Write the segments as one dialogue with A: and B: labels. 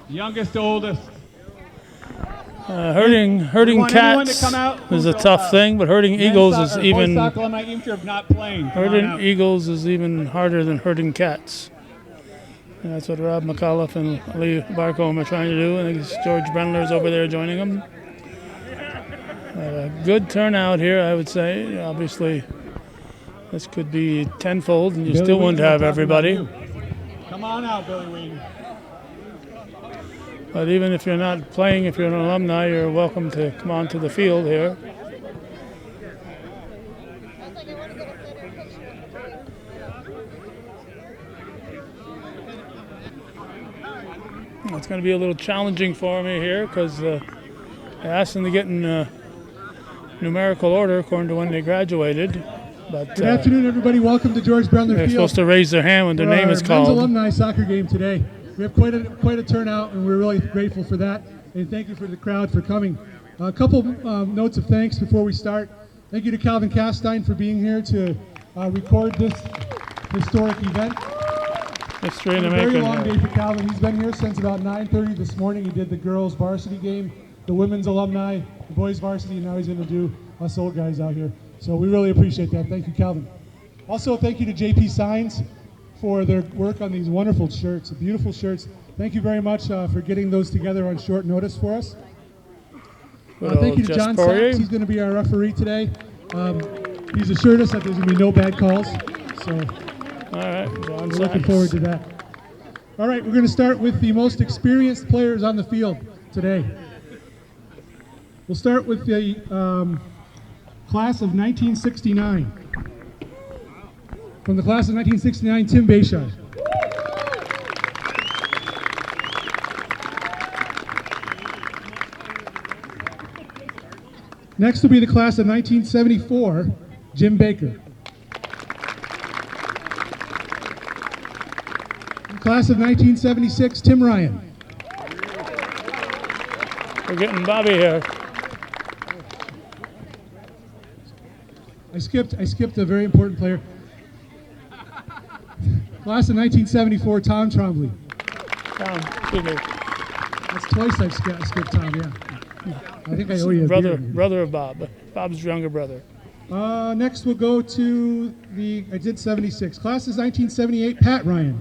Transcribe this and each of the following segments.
A: Youngest to oldest.
B: Herding cats is a tough thing, but herding eagles is even herding eagles is even harder than herding cats. And that's what Rob McAuliffe and Lee Barcombe are trying to do. I think it's George Brendler's over there joining them. A good turnout here, I would say. Obviously, this could be tenfold, and you
A: Billy
B: still wouldn't
A: Wheaton,
B: have
A: we're talking about
B: everybody.
A: you. Come on out, Billy Wheaton.
B: But even if you're not playing, if you're an alumni, you're welcome to come onto the field here. It's going to be a little challenging for me here because I asked them to get in numerical order according to when they graduated. But,
C: Good afternoon, everybody. Welcome to George Brendler Field.
B: They're supposed to raise their hand when their name is called.
C: Men's alumni soccer game today. We have quite a turnout, and we're really grateful for that. And thank you for the crowd for coming. A couple notes of thanks before we start. Thank you to Calvin Castine for being here to record this historic event.
B: History in the
C: A very
B: making.
C: long day for Calvin. He's been here since about 9:30 this morning. He did the girls' varsity game, the women's alumni, the boys' varsity, and now he's going to do us old guys out here. So we really appreciate that. Thank you, Calvin. Also, thank you to JP Signs for their work on these wonderful shirts, beautiful shirts. Thank you very much for getting those together on short notice for us. Thank you to John Sachs. He's going to be our referee today. He's assured us that there's going to be no bad calls. So
B: All right, John
C: we're looking forward to that. All right, we're going to start with the most experienced players on the field today. We'll start with the class of 1969. From the class of 1969, Tim Bayshard. Next will be the class of 1974, Jim Baker. Class of 1976, Tim Ryan.
B: We're getting Bobby here.
C: I skipped a very important player. Class of 1974, Tom Trombley.
B: Tom, excuse me.
C: That's twice I've skipped Tom, yeah. I think I owe you a beer.
B: Brother of Bob. Bob's younger brother.
C: Next we'll go to I did 76. Class is 1978, Pat Ryan.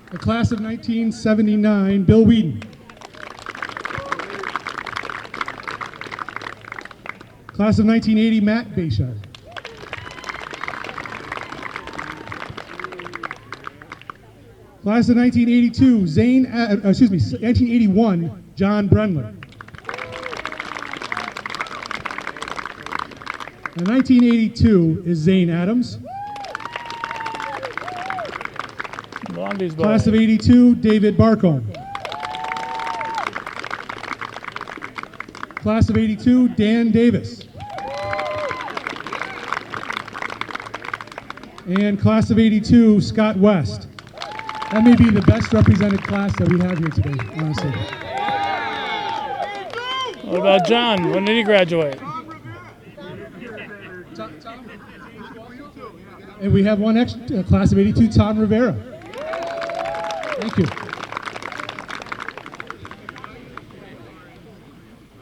C: The class of 1979, Bill Whedon. Class of 1980, Matt Bayshard. Class of 1982, 1981, John Brendler. And 1982 is Zane Adams. Class of 82, David Barcombe. Class of 82, Dan Davis. And class of 82, Scott West. That may be the best represented class that we have here today, honestly.
B: What about John? When did he graduate?
C: And we have one extra, class of 82, Tom Rivera. Thank you.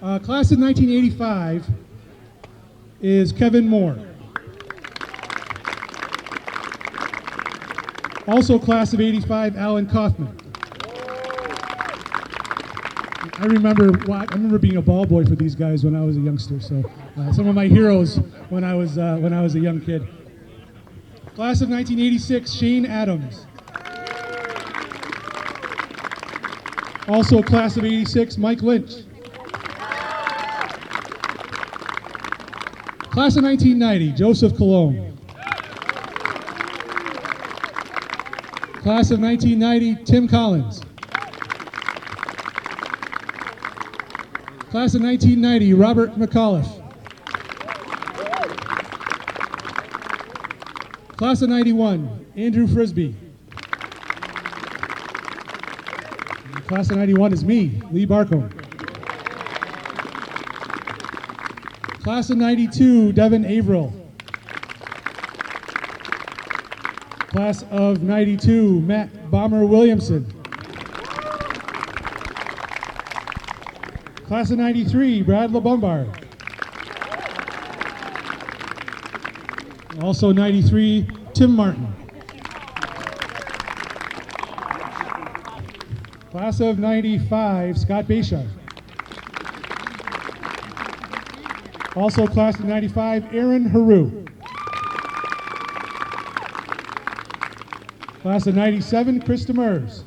C: Class of 1985 is Kevin Moore. Also class of 85, Alan Kaufman. I remember being a ball boy for these guys when I was a youngster, so some of my heroes when I was a young kid. Class of 1986, Shane Adams. Also class of 86, Mike Lynch. Class of 1990, Joseph Cologne. Class of 1990, Tim Collins. Class of 1990, Robert McAuliffe. Class of 91, Andrew Frisbee. Class of 91 is me, Lee Barcombe. Class of 92, Devin Averill. Class of 92, Matt Bomber Williamson. Class of 93, Brad LeBombard. Also 93, Tim Martin. Class of 95, Scott Bayshard. Also class of 95, Aaron Haru. Class of 97, Chris Demers.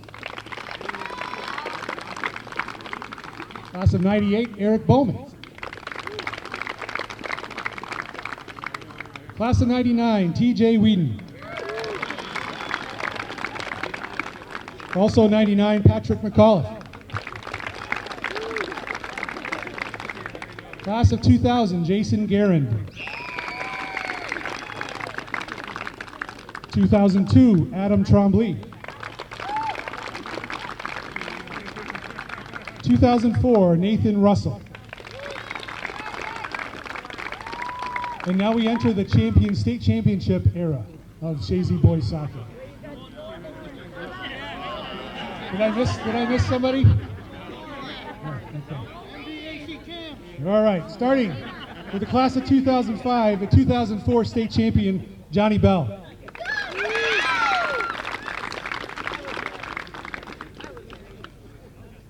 C: Class of 98, Eric Bowman. Class of 99, TJ Whedon. Also 99, Patrick McAuliffe. Class of 2000, Jason Garand. 2002, Adam Trombley. 2004, Nathan Russell. And now we enter the state championship era of Chazy boys soccer. Did I miss somebody? Oh, okay. All right, starting with the class of 2005, the 2004 state champion, Johnny Bell.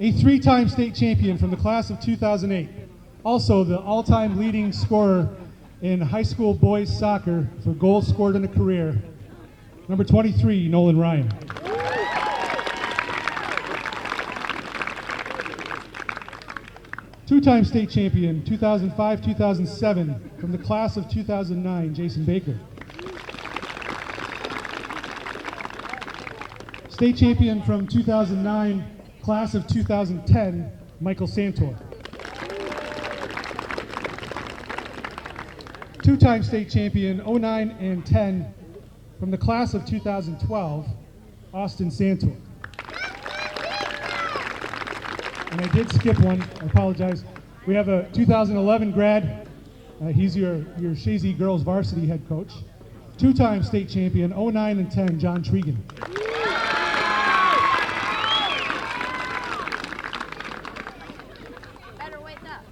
C: A three-time state champion from the class of 2008. Also the all-time leading scorer in high school boys soccer for goals scored in a career, number 23, Nolan Ryan. Two-time state champion, 2005-2007, from the class of 2009, Jason Baker. State champion from 2009, class of 2010, Michael Santor. Two-time state champion, 09 and 10, from the class of 2012, Austin Santor. And I did skip one, I apologize. We have a 2011 grad. He's your Chazy girls varsity head coach. Two-time state champion, 09 and 10, John Tregan.
D: Better wake up.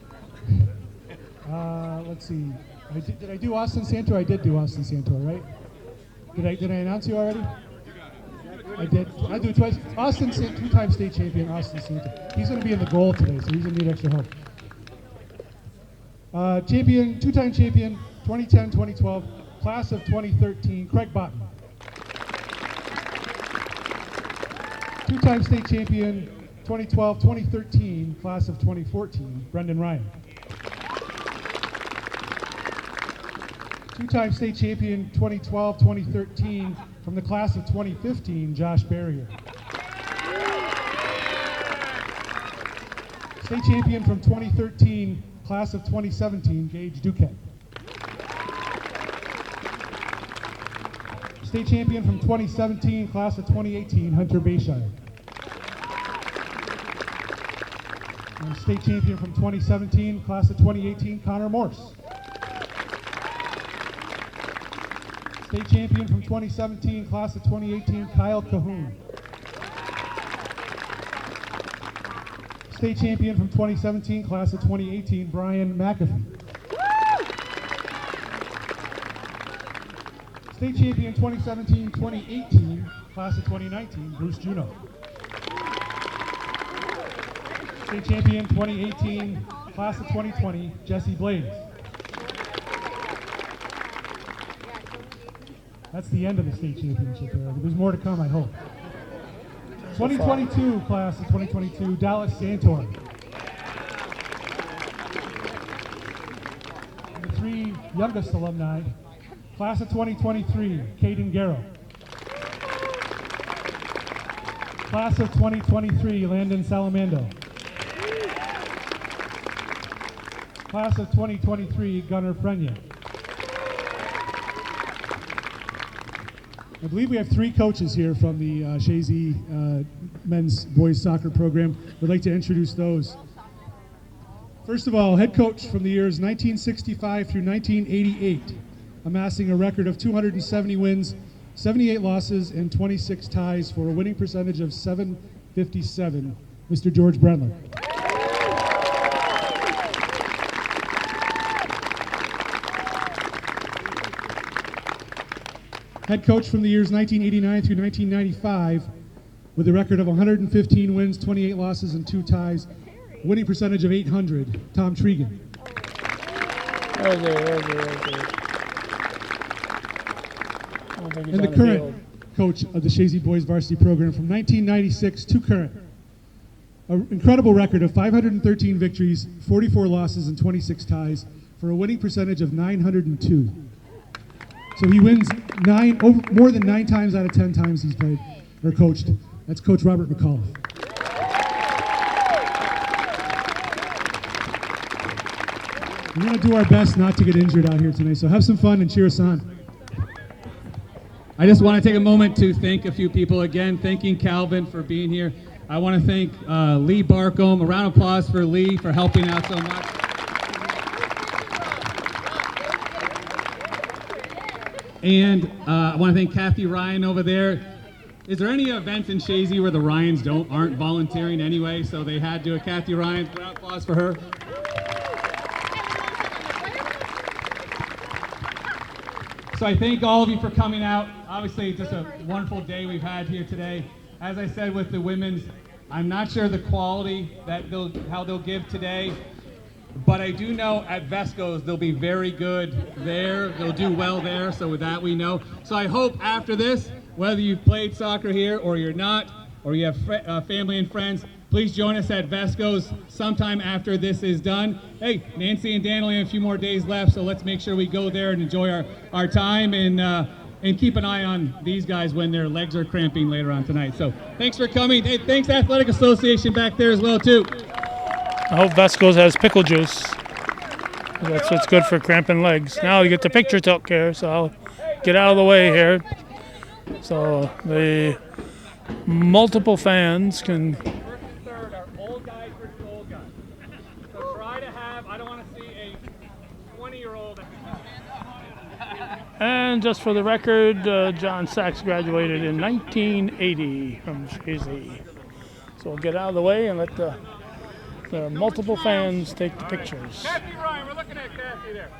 C: Let's see. Did I do Austin Santor? I did do Austin Santor, right? Did I announce you already? I did. I do it twice. Austin, two-time state champion, Austin Santor. He's going to be in the goal today, so he's going to need extra help. Champion, two-time champion, 2010, 2012, class of 2013, Craig Botten. Two-time state champion, 2012, 2013, class of 2014, Brendan Ryan. Two-time state champion, 2012, 2013, from the class of 2015, Josh Barrier. State champion from 2013, class of 2017, Gage Duquette. State champion from 2017, class of 2018, Hunter Bayshire. And state champion from 2017, class of 2018, Connor Morse. State champion from 2017, class of 2018, Kyle Cahoon. State champion from 2017, class of 2018, Brian McAfee. State champion 2017-2018, class of 2019, Bruce Juno. State champion 2018, class of 2020, Jesse Blades. That's the end of the state championship era. There's more to come, I hope. 2022 class of 2022, Dallas Santor. And the three youngest alumni, class of 2023, Caden Garrow. Class of 2023, Landon Salamando. Class of 2023, Gunnar Frenya. I believe we have three coaches here from the Chazy men's boys soccer program. We'd like to introduce those. First of all, head coach from the years 1965 through 1988, amassing a record of 270 wins, 78 losses and 26 ties for a winning percentage of .757, Mr. George Brendler. Head coach from the years 1989 through 1995 with a record of 115 wins, 28 losses, and 2 ties, winning percentage of .800, Tom Tregan. And the current coach of the Chazy Boys Varsity program from 1996 to current. An incredible record of 513 victories, 44 losses, and 26 ties for a winning percentage of .902. So he wins more than 9 times out of 10 times he's played or coached. That's Coach Robert McAuliffe. We're going to do our best not to get injured out here tonight, so have some fun and cheer us on.
A: I just want to take a moment to thank a few people again, thanking Calvin for being here. I want to thank Lee Barcombe. A round of applause for Lee for helping out so much. And I want to thank Kathy Ryan over there. Is there any events in Chazy where the Ryans aren't volunteering anyway? So they had to. Kathy Ryan, round of applause for her. So I thank all of you for coming out. Obviously, just a wonderful day we've had here today. As I said with the women's, I'm not sure the quality that how they'll give today. But I do know at Vesco's they'll be very good there. They'll do well there, so with that we know. So I hope after this, whether you've played soccer here or you're not, or you have family and friends, please join us at Vesco's sometime after this is done. Hey, Nancy and Dan only have a few more days left, so let's make sure we go there and enjoy our time and keep an eye on these guys when their legs are cramping later on tonight. So thanks for coming. Hey, thanks Athletic Association back there as well too.
B: I hope Vesco's has pickle juice. That's what's good for cramping legs. Now you get the picture took care, so I'll get out of the way here. So the multiple fans can.
A: First and third are old guys versus old guys. So try to have, I don't want to see a 20-year-old.
B: And just for the record, John Sachs graduated in 1980 from Chazy. So we'll get out of the way and let the multiple fans take the pictures.
A: Kathy Ryan, we're looking at Kathy there.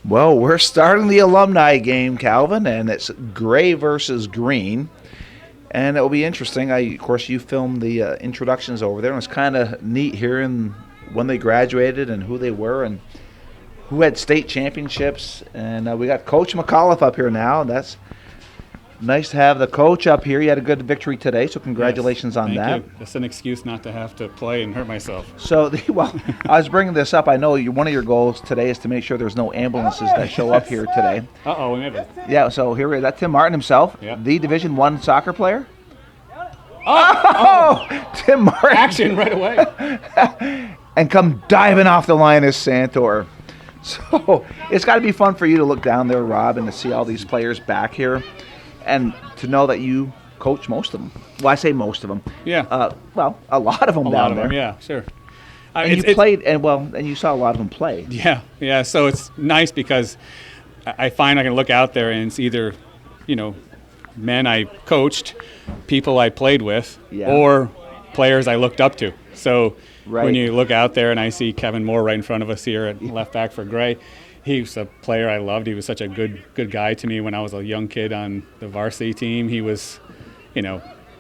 D: Well, we're starting the alumni game, Calvin, and it's gray versus green. And it will be interesting. Of course, you filmed the introductions over there, and it's kind of neat hearing when they graduated and who they were and who had state championships. And we got Coach McAuliffe up here now. That's nice to have the coach up here. You had a good victory today, so congratulations on that.
E: Thank you. That's an excuse not to have to play and hurt myself.
D: So, I was bringing this up. I know one of your goals today is to make sure there's no ambulances that show up here today.
E: Uh-oh, we made it.
D: Yeah, so here we are. That's Tim Martin himself,
E: Yep.
D: the Division I soccer player.
E: Oh!
D: Tim Martin.
E: Action right away.
D: And come diving off the line as Santor. So it's got to be fun for you to look down there, Rob, and to see all these players back here and to know that you coach most of them. Well, I say most of them.
E: Yeah.
D: Well, a lot of them
E: A
D: down
E: lot of
D: there.
E: them, yeah, sure.
D: And you played, and you saw a lot of them play.
E: Yeah. So it's nice because I find I can look out there and it's either, men I coached, people I played with, or players I looked up to. So when you look out there and I see Kevin Moore right in front of us here at left back for Gray, he was a player I loved. He was such a good guy to me when I was a young kid on the varsity team. He was,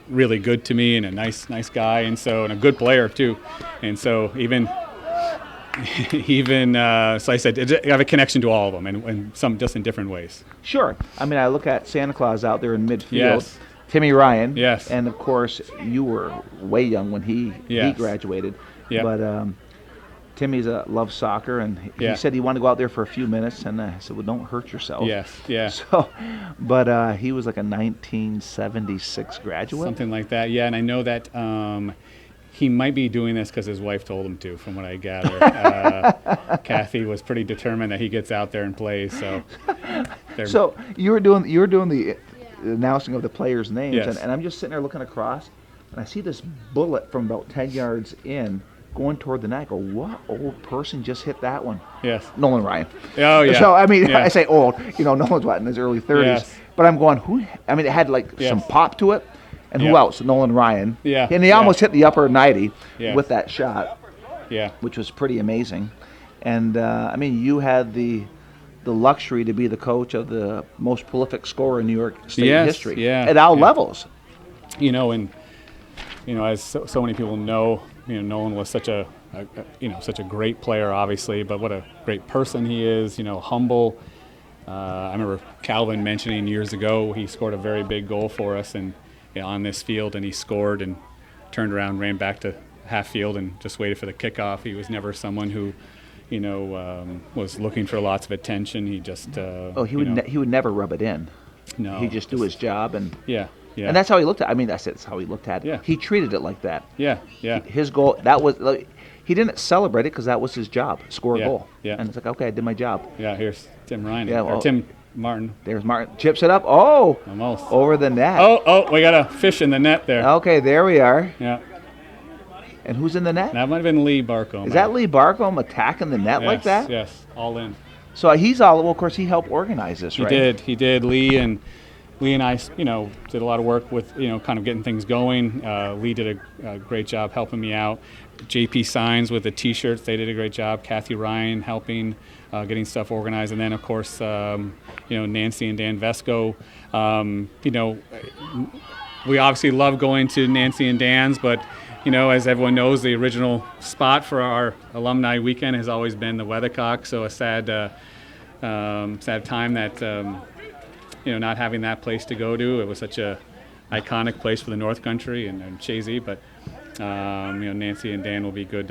E: really good to me and a nice guy, and a good player too. And so so I said I have a connection to all of them, and some just in different ways.
D: Sure. I mean, I look at Santa Claus out there in midfield.
E: Yes.
D: Timmy Ryan.
E: Yes.
D: And of course, you were way young when he graduated.
E: Yeah.
D: But Timmy's loves soccer, and he said he wanted to go out there for a few minutes, and I said, well, don't hurt yourself.
E: Yes, yeah.
D: So, but he was like a 1976 graduate.
E: Something like that, yeah. And I know that he might be doing this because his wife told him to, from what I gather. Kathy was pretty determined that he gets out there and plays. So
D: you were doing the announcing of the players' names,
E: Yes.
D: and I'm just sitting there looking across, and I see this bullet from about 10 yards in, going toward the net. I go, what old person just hit that one?
E: Yes.
D: Nolan Ryan.
E: Oh, yeah.
D: So, I mean,
E: Yeah.
D: I say old. Nolan's what, in his early 30s.
E: Yes.
D: But I'm going, who? I mean, it had like some pop to it. And who
E: Yeah.
D: else? Nolan Ryan.
E: Yeah.
D: And he almost hit the upper 90
E: Yes.
D: with that shot, which was pretty amazing. And, I mean, you had the luxury to be the coach of the most prolific scorer in New York State history at all levels.
E: As so many people know, Nolan was such a great player, obviously, but what a great person he is. Humble. I remember Calvin mentioning years ago he scored a very big goal for us and on this field, and he scored and turned around, ran back to half field, and just waited for the kickoff. He was never someone who was looking for lots of attention. He just
D: he would never rub it in.
E: No,
D: he'd just do his job, and
E: and
D: that's how he looked at it. I mean, that's how he looked at it.
E: Yeah.
D: He treated it like that.
E: Yeah.
D: His goal, that was, he didn't celebrate it because that was his job, score a goal.
E: Yeah.
D: And it's like, okay, I did my job.
E: Yeah, here's Tim Ryan.
D: Yeah,
E: or Tim Martin.
D: There's Martin. Chips it up. Oh,
E: almost
D: over the net.
E: Oh, we got a fish in the net there.
D: Okay, there we are.
E: Yeah.
D: And who's in the net?
E: That might have been Lee Barcombe.
D: Is that Lee Barcombe attacking the net like that?
E: Yes, all in.
D: So he's well, of course, he helped organize this, right?
E: He did. Lee and I, did a lot of work with, kind of getting things going. Lee did a great job helping me out. JP Signs with the T-shirts, they did a great job. Kathy Ryan helping, getting stuff organized. And then, of course, Nancy and Dan Vesco. We obviously love going to Nancy and Dan's, but as everyone knows, the original spot for our alumni weekend has always been the Weathercock. So a sad time that not having that place to go to. It was such a iconic place for the North Country and Chazy, but Nancy and Dan will be good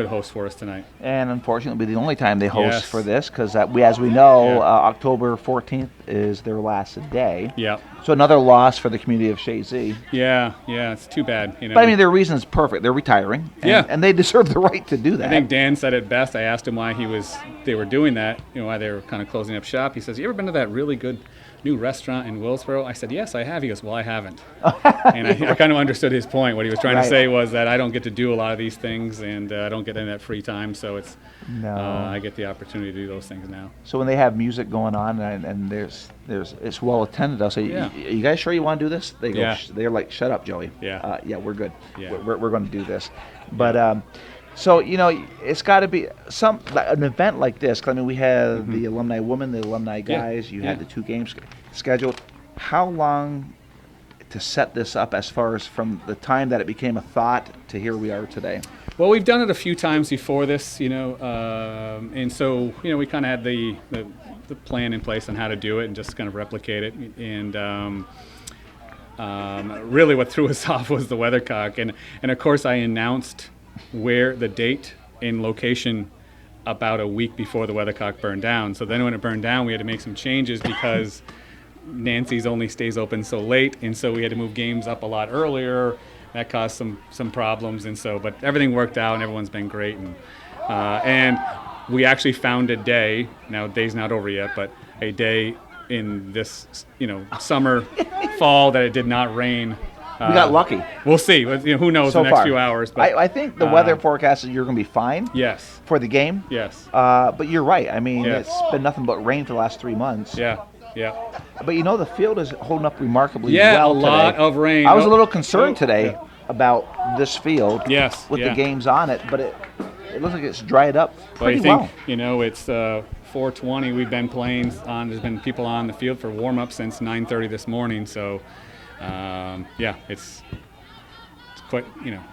E: hosts for us tonight.
D: And unfortunately, it'll be the only time they host for this because, as we know, October 14th is their last day.
E: Yeah.
D: So another loss for the community of Chazy.
E: Yeah, it's too bad.
D: But I mean, their reason is perfect. They're retiring. And they deserve the right to do that.
E: I think Dan said it best. I asked him why they were doing that. Why they were kind of closing up shop. He says, "You ever been to that really good new restaurant in Willsboro?" I said, "Yes, I have." He goes, "Well, I haven't." And I kind of understood his point. What he was trying to say was that I don't get to do a lot of these things, and I don't get any of that free time. So it's I get the opportunity to do those things now.
D: So when they have music going on and it's well attended, I'll say, "You guys sure you want to do this?" They go, they're like, "Shut up, Joey."
E: Yeah,
D: we're good.
E: Yeah.
D: We're going to do this. But so it's got to be an event like this. 'Cause, I mean, we had the alumni women, the alumni guys. You had the two games scheduled. How long to set this up, as far as from the time that it became a thought to here we are today?
E: Well, we've done it a few times before this, and so we kind of had the plan in place on how to do it and just kind of replicate it. And really, what threw us off was the Weathercock, and of course, I announced where the date and location about a week before the Weathercock burned down. So then when it burned down, we had to make some changes because Nancy's only stays open so late, and so we had to move games up a lot earlier. That caused some problems, and so, but everything worked out, and everyone's been great. And we actually found a day. Now, the day's not over yet, but a day in this, summer, fall that it did not rain.
D: We got lucky.
E: We'll see. Who knows
D: so
E: the next
D: far.
E: Few hours. But
D: I think the weather forecast is you're going to be fine.
E: Yes.
D: For the game.
E: Yes.
D: But you're right. I mean, it's been nothing but rain for the last 3 months.
E: Yeah.
D: But the field is holding up remarkably well
E: today.
D: Yeah, a lot
E: of rain.
D: I was a little concerned today about this field.
E: Yes.
D: With the games on it, but it looks like it's dried up pretty well.
E: It's 4:20. We've been playing on. There's been people on the field for warm up since 9:30 this morning. So. It's quite,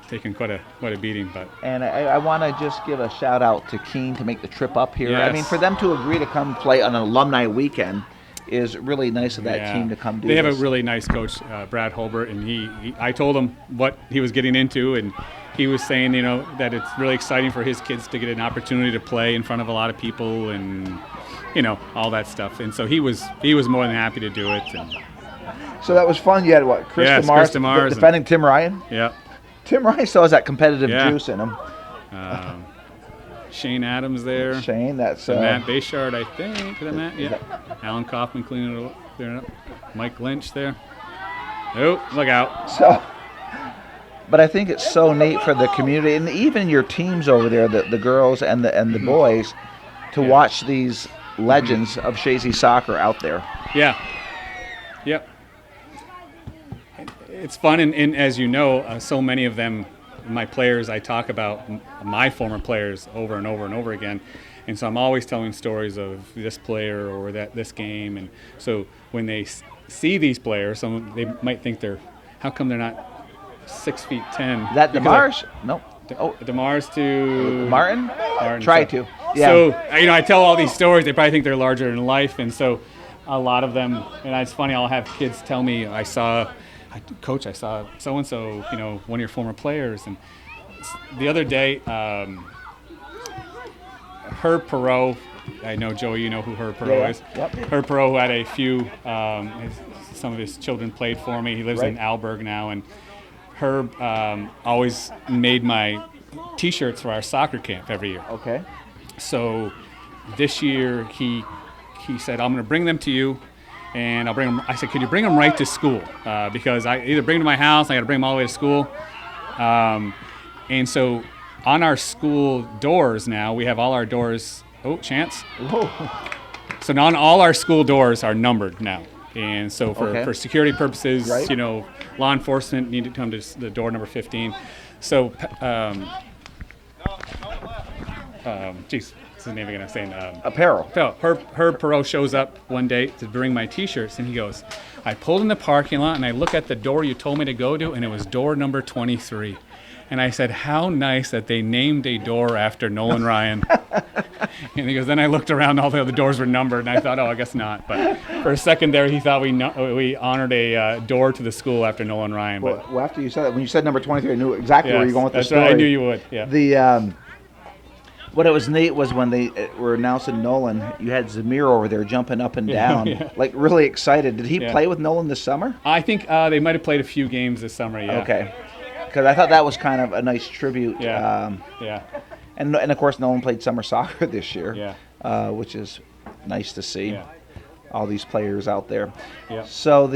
E: taken quite a beating. But
D: and I want to just give a shout out to Keene to make the trip up here.
E: Yes.
D: I mean, for them to agree to come play on an alumni weekend is really nice of that team to come do.
E: They
D: this.
E: have a really nice coach, Brad Holbert, and I told him what he was getting into, and he was saying, that it's really exciting for his kids to get an opportunity to play in front of a lot of people, and all that stuff. And so he was more than happy to do it. And,
D: so that was fun. You had what? Chris DeMars defending Tim Ryan.
E: Yeah.
D: Tim Ryan still has that competitive juice in him.
E: Shane Adams there.
D: Shane, that's
E: Matt Bayshard, I think. Is that Matt? Yeah. Alan Kaufman cleaning it up. Mike Lynch there. Oh, look out.
D: So But I think it's so neat for the community and even your teams over there, the girls and the boys, to watch these legends of Chazy soccer out there.
E: Yeah. Yep. It's fun, and as you know, so many of them, my players, I talk about my former players over and over and over again. And so I'm always telling stories of this player or this game. And so when they see these players, they might think how come they're not 6'10"?
D: Is that DeMars? No.
E: DeMars to
D: Martin?
E: Try
D: to. Yeah.
E: So, I tell all these stories. They probably think they're larger than life. And so a lot of them, and it's funny, I'll have kids tell me, Coach, I saw so-and-so, one of your former players. And the other day, Herb Perot, I know, Joey, you know who Herb Perot is.
D: Yep.
E: Herb Perot, who had a few, some of his children played for me. He lives in Alberg now. And Herb always made my T-shirts for our soccer camp every year.
D: Okay.
E: So this year he said, I'm going to bring them to you. And I'll bring them. I said, could you bring them right to school? Because I either bring them to my house, I got to bring them all the way to school. And so on our school doors now, we have all our doors. Oh, Chance.
D: Whoa.
E: So now all our school doors are numbered now. And so for security purposes, law enforcement need to come to the door number 15. So, what's his name again? I'm saying
D: apparel.
E: Herb Perot shows up one day to bring my T-shirts, and he goes, I pulled in the parking lot, and I look at the door you told me to go to, and it was door number 23. And I said, how nice that they named a door after Nolan Ryan. And he goes, then I looked around, all the other doors were numbered, and I thought, I guess not. But for a second there, he thought we honored a door to the school after Nolan Ryan.
D: Well, after you said that, when you said number 23, I knew exactly where you were going with the story.
E: Right, I knew you would, yeah.
D: What it was neat was when they were announcing Nolan, you had Zamir over there jumping up and down, like really excited. Did he play with Nolan this summer?
E: I think they might have played a few games this summer, yeah.
D: Okay. Because I thought that was kind of a nice tribute.
E: Yeah.
D: And of course, Nolan played summer soccer this year, which is nice to see.
E: Yeah.
D: All these players out there.
E: Yeah.
D: So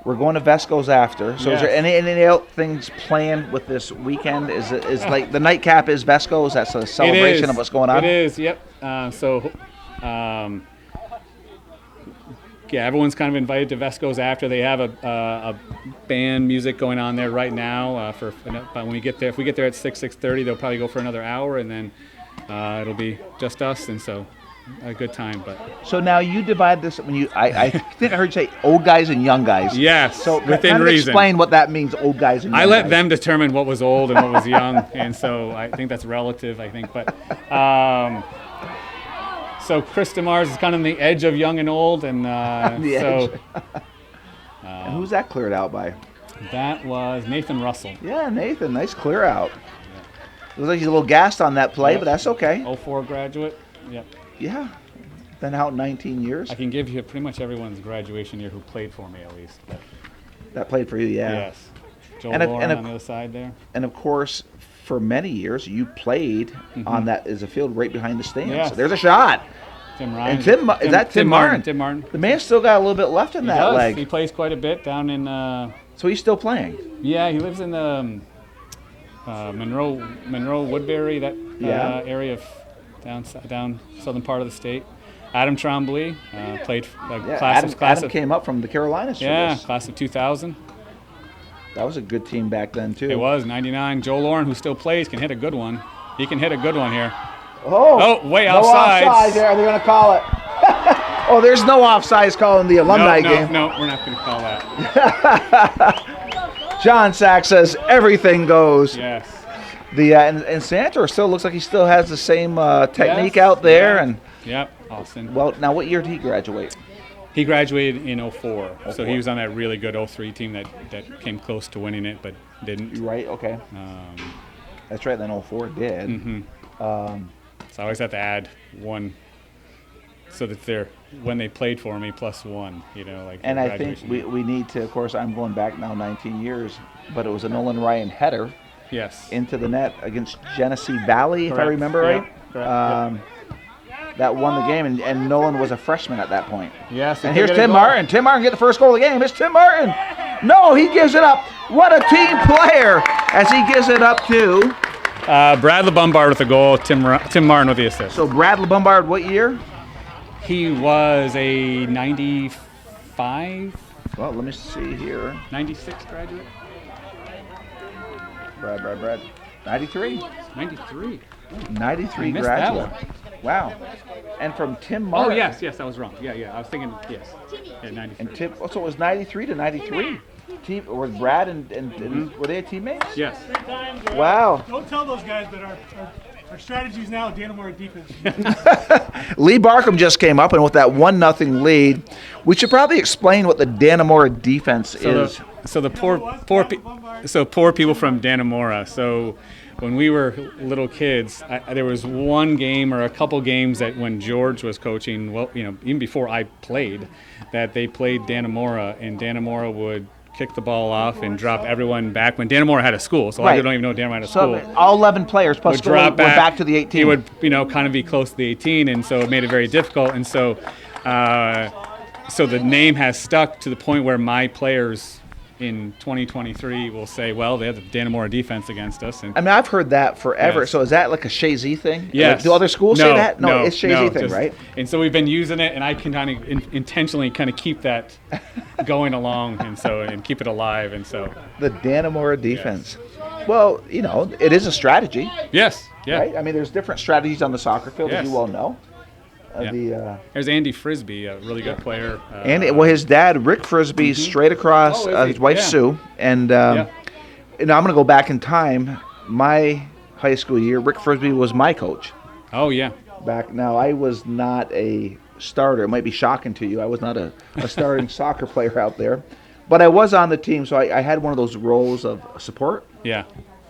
D: we're going to Vesco's after. So is there any other things planned with this weekend? Is like the nightcap is Vesco's? That's a celebration of what's going on?
E: It is, yep. Everyone's kind of invited to Vesco's after. They have a band music going on there right now. But when we get there, if we get there at 6:30, they'll probably go for another hour, and then it'll be just us, and so a good time. But
D: so now you divide this when you. I think I heard you say old guys and young guys.
E: Yes.
D: So
E: within
D: kind of
E: reason.
D: Explain what that means, old guys and young guys.
E: I let them determine what was old and what was young, and so I think that's relative. I think, but. So Chris DeMars is kind of on the edge of young and old, and
D: and who's that cleared out by?
E: That was Nathan Russell.
D: Yeah, Nathan, nice clear out. Looks like he's a little gassed on that play, but that's okay.
E: 04 graduate. Yep.
D: Yeah, been out 19 years.
E: I can give you pretty much everyone's graduation year who played for me at least. But.
D: That played for you, yeah.
E: Yes. Joel Lauren on the other side there.
D: And of course, for many years, you played on that as a field right behind the stands.
E: Yes.
D: So there's a shot.
E: Tim Ryan.
D: And is that Tim Martin?
E: Tim Martin.
D: The man's still got a little bit left in that leg.
E: He plays quite a bit down in.
D: So he's still playing.
E: Yeah, he lives in the Monroe Woodbury, that area of down southern part of the state. Adam Trombley played
D: Adam came up from the Carolinas.
E: Class of 2000.
D: That was a good team back then too.
E: It was 99. Joe Lauren, who still plays, can hit a good one. He can hit a good one here.
D: Oh,
E: way offside.
D: No offside there. They're going to call it. Oh, there's no offsides calling the alumni game.
E: No, we're not going to call that.
D: John Sack says everything goes.
E: Yes.
D: And Santor still looks like he still has the same technique out there.
E: Yeah.
D: And
E: yep, Austin.
D: Well, now what year did he graduate?
E: He graduated in 04. So he was on that really good 03 team that came close to winning it but didn't.
D: Right, okay. That's right, then 04 did.
E: Mm-hmm. So I always have to add one so that when they played for me, +1,
D: And I think we need to, of course, I'm going back now 19 years, but it was a Nolan Ryan header into the net against Genesee Valley, if I remember right.
E: Correct.
D: That won the game, and Nolan was a freshman at that point.
E: Yes.
D: And here's Tim Martin. Tim Martin get the first goal of the game. It's Tim Martin. No, he gives it up. What a team player as he gives it up to.
E: Brad LeBombard with the goal, Tim Martin with the assist.
D: So Brad LeBombard, what year?
E: He was a 95?
D: Well, let me see here.
E: 96 graduate?
D: Brad. 93?
E: 93.
D: 93
E: I missed
D: graduate.
E: that
D: Wow. And from Tim Martin.
E: Oh, yes, I was wrong. Yeah, I was thinking, yes. Yeah, 93.
D: And Tim, so it was 93 to 93. Team, was Brad and were they teammates?
E: Yes.
D: Wow.
C: Don't tell those guys that our strategies now, Danamora defense.
D: Lee Barkham just came up, and with that 1-0 lead, we should probably explain what the Danamora defense is.
E: So poor people from Dannemora. So when we were little kids, there was one game or a couple games that when George was coaching, well, even before I played, that they played Dannemora, and Dannemora would kick the ball off and drop everyone back when Dannemora had a school. So a lot of people don't even know Dannemora had a school.
D: So all 11 players plus
E: would drop
D: back to the 18.
E: He would, kind of be close to the 18, and so it made it very difficult. And so, so the name has stuck to the point where my players in 2023 will say, well, they have the Dannemora defense against us. And
D: I mean, I've heard that forever.
E: Yes.
D: So is that like a Chazy thing?
E: Yes.
D: Like, do other schools say that? No, it's Chazy thing,
E: just,
D: right?
E: And so we've been using it, and I can kind of intentionally kind of keep that going along, and keep it alive, and so.
D: The Dannemora defense. Yes. Well, it is a strategy.
E: Yes. Yeah.
D: Right? I mean, there's different strategies on the soccer field, as you well know.
E: There's Andy Frisbee, a really good player.
D: His dad, Rick Frisbee, straight across his wife, Sue. And I'm going to go back in time. My high school year, Rick Frisbee was my coach.
E: Oh, yeah.
D: Now, I was not a starter. It might be shocking to you. I was not a starting soccer player out there. But I was on the team, so I had one of those roles of support.
E: Yeah.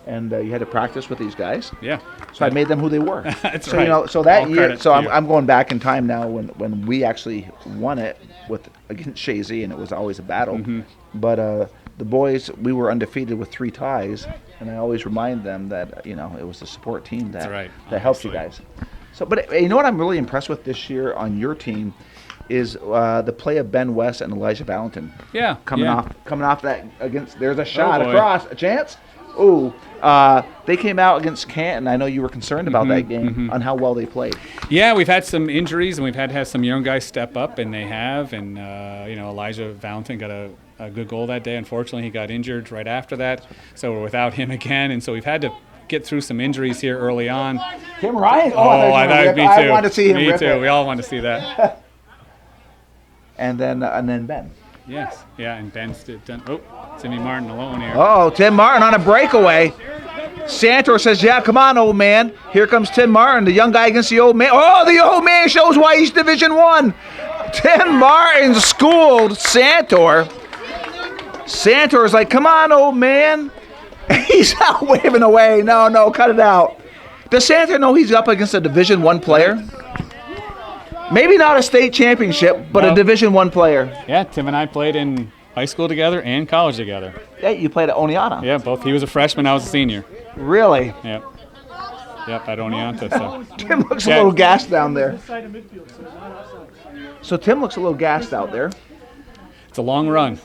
D: And you had to practice with these guys.
E: Yeah.
D: So I made them who they were.
E: That's
D: so,
E: right.
D: So that
E: All
D: year, so
E: credit to
D: I'm going back in time now when we actually won it against Chazy, and it was always a battle.
E: Mm-hmm.
D: But the boys, we were undefeated with 3 ties, and I always remind them that it was the support team that helped you guys. So, but you know what I'm really impressed with this year on your team is the play of Ben West and Elijah Valentin.
E: Yeah.
D: Coming off that against. There's a shot across, a chance. Ooh, they came out against Canton. I know you were concerned about that game on how well they played.
E: Yeah, we've had some injuries, and we've had to have some young guys step up, and they have. And Elijah Valentin got a good goal that day. Unfortunately, he got injured right after that, so we're without him again. And so we've had to get through some injuries here early on.
D: Tim Ryan?
E: Me too.
D: I want to see him rip
E: too.
D: it.
E: We all want to see that.
D: and then Ben.
E: Yes, yeah, and Ben's done. Oh, Timmy Martin alone here.
D: Oh, Tim Martin on a breakaway. Santor says, yeah, come on, old man. Here comes Tim Martin, the young guy against the old man. Oh, the old man shows why he's Division I. Tim Martin schooled Santor. Santor's like, come on, old man. He's out waving away. No, cut it out. Does Santor know he's up against a Division I player? Maybe not a state championship, but a Division I player.
E: Yeah, Tim and I played in high school together and college together.
D: Yeah, you played at Oneonta.
E: Yeah, both. He was a freshman, I was a senior.
D: Really?
E: Yep, at Oneonta. So.
D: Tim looks a little gassed down there. So Tim looks a little gassed out there.
E: It's a long run.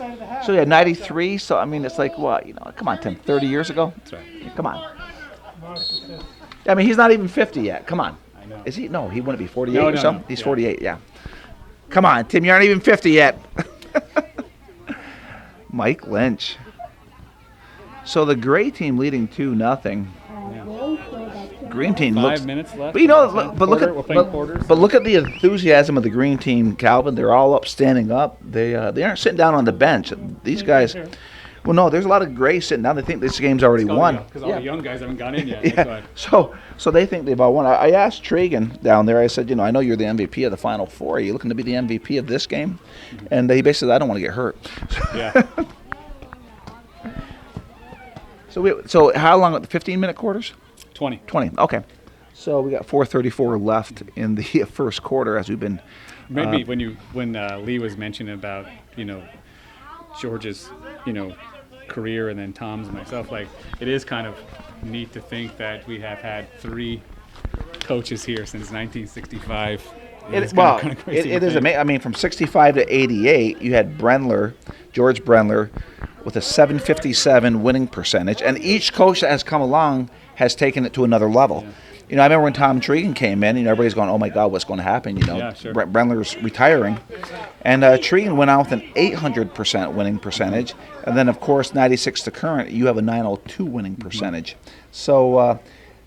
D: So yeah, 93. So I mean, it's like what? Come on, Tim. 30 years ago.
E: That's right.
D: Come on. I mean, he's not even 50 yet. Come on. Is he? No, he wouldn't be 48 or something. He's 48, yeah. Come on, Tim, you aren't even 50 yet. Mike Lynch. So the gray team leading 2-0. Yeah. Green team
E: 5 minutes left.
D: But look at the enthusiasm of the green team, Calvin. They're all up, standing up. They aren't sitting down on the bench. These guys. Well, no, there's a lot of gray sitting down. They think this game's already won.
E: Because all the young guys haven't gone in yet.
D: Yeah. So they think they've all won. I asked Tragan down there, I said, I know you're the MVP of the Final Four. Are you looking to be the MVP of this game? And he basically said, I don't want to get hurt.
E: Yeah.
D: So how long, 15-minute quarters?
E: 20.
D: 20, okay. So we got 4:34 left in the first quarter as we've been.
E: Maybe when Lee was mentioning about, George's, career and then Tom's and myself, it is kind of neat to think that we have had 3 coaches here since 1965
D: It is amazing. I mean, from 65 to 88, you had George Brendler, with a 757 winning percentage, and each coach that has come along has taken it to another level. Yeah. You know, I remember when Tom Tregan came in, everybody's going, "Oh my God, what's going to happen?" You know,
E: yeah, sure.
D: Brendler's retiring, and Tregan went out with an 800% winning percentage, and then of course 96 to current, you have a 902 winning percentage. So.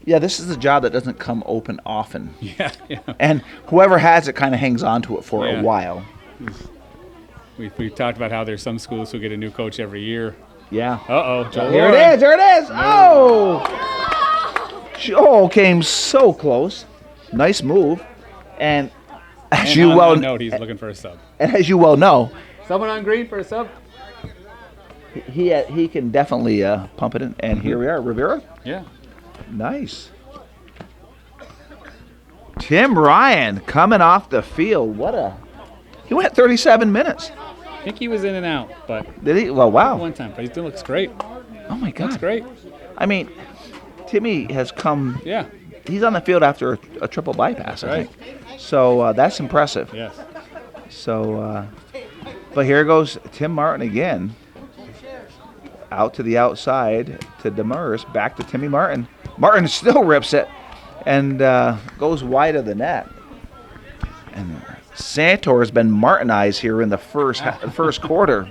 D: Yeah, this is a job that doesn't come open often.
E: Yeah.
D: And whoever has it kind of hangs on to it for a while.
E: We've talked about how there's some schools who get a new coach every year.
D: Yeah.
E: There
D: it is. Oh! Joel came so close. Nice move. And as you well know,
E: he's looking for a sub.
D: And as you well know,
E: someone on green for a sub.
D: He can definitely pump it in. And here we are, Rivera.
E: Yeah.
D: Nice. Tim Ryan coming off the field. He went 37 minutes.
E: I think he was in and out, but
D: did he? Well, wow.
E: One time, but he still looks great.
D: Oh my God,
E: looks great.
D: I mean, Timmy has come.
E: Yeah.
D: He's on the field after a triple bypass.
E: That's right.
D: I think. So that's impressive.
E: Yes.
D: So, but here goes Tim Martin again. Out to the outside to Demers, back to Timmy Martin. Martin still rips it and goes wide of the net. And Santor has been Martinized here in the first quarter.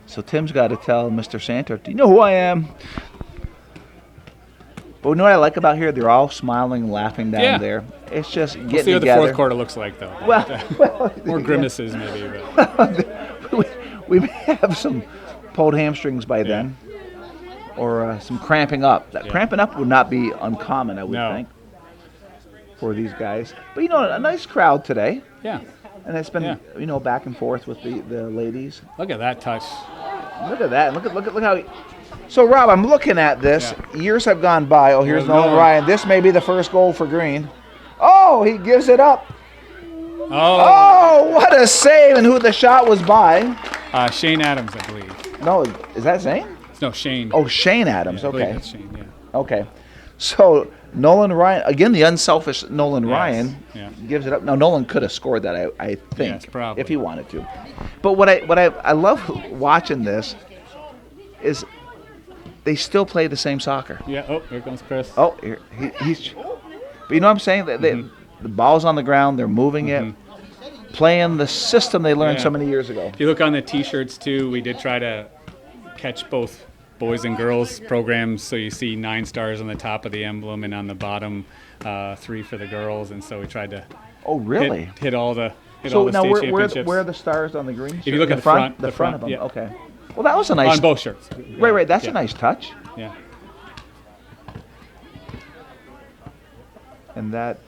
D: So Tim's got to tell Mr. Santor, "Do you know who I am?" But you know what I like about here? They're all smiling, laughing down there. It's just getting together.
E: We'll see what the fourth quarter looks like, though.
D: Well,
E: more grimaces, maybe. But.
D: We may have some pulled hamstrings by then, or some cramping up. Cramping up would not be uncommon, I would think, for these guys. But a nice crowd today.
E: Yeah.
D: And it's been back and forth with the ladies.
E: Look at that touch.
D: Look at that. Look how. So Rob, I'm looking at this. Yeah. Years have gone by. Oh, here's Nolan Ryan. This may be the first goal for Green. Oh, he gives it up. Oh, what a save! And who the shot was by?
E: Shane Adams, I believe.
D: No, is that Zane?
E: No, Shane.
D: Oh, Shane Adams.
E: Yeah,
D: okay.
E: That's Shane, yeah.
D: Okay. So Nolan Ryan, again, the unselfish Nolan Ryan gives it up. Now Nolan could have scored that, I think, if he wanted to. But what I love watching this is they still play the same soccer.
E: Yeah. Oh, here comes Chris.
D: Oh, he's. But you know what I'm saying? The ball's on the ground. They're moving it. Playing the system they learned so many years ago.
E: If you look on the T-shirts too, we did try to catch both boys and girls programs. So you see 9 stars on the top of the emblem and on the bottom 3 for the girls. And so we tried to.
D: Oh, really?
E: Hit all the.
D: So now where are the stars on the green?
E: If you look at the front
D: of them. Yeah. Okay. Well, that was a nice.
E: On both shirts.
D: Right. That's a nice touch.
E: Yeah.
D: And that,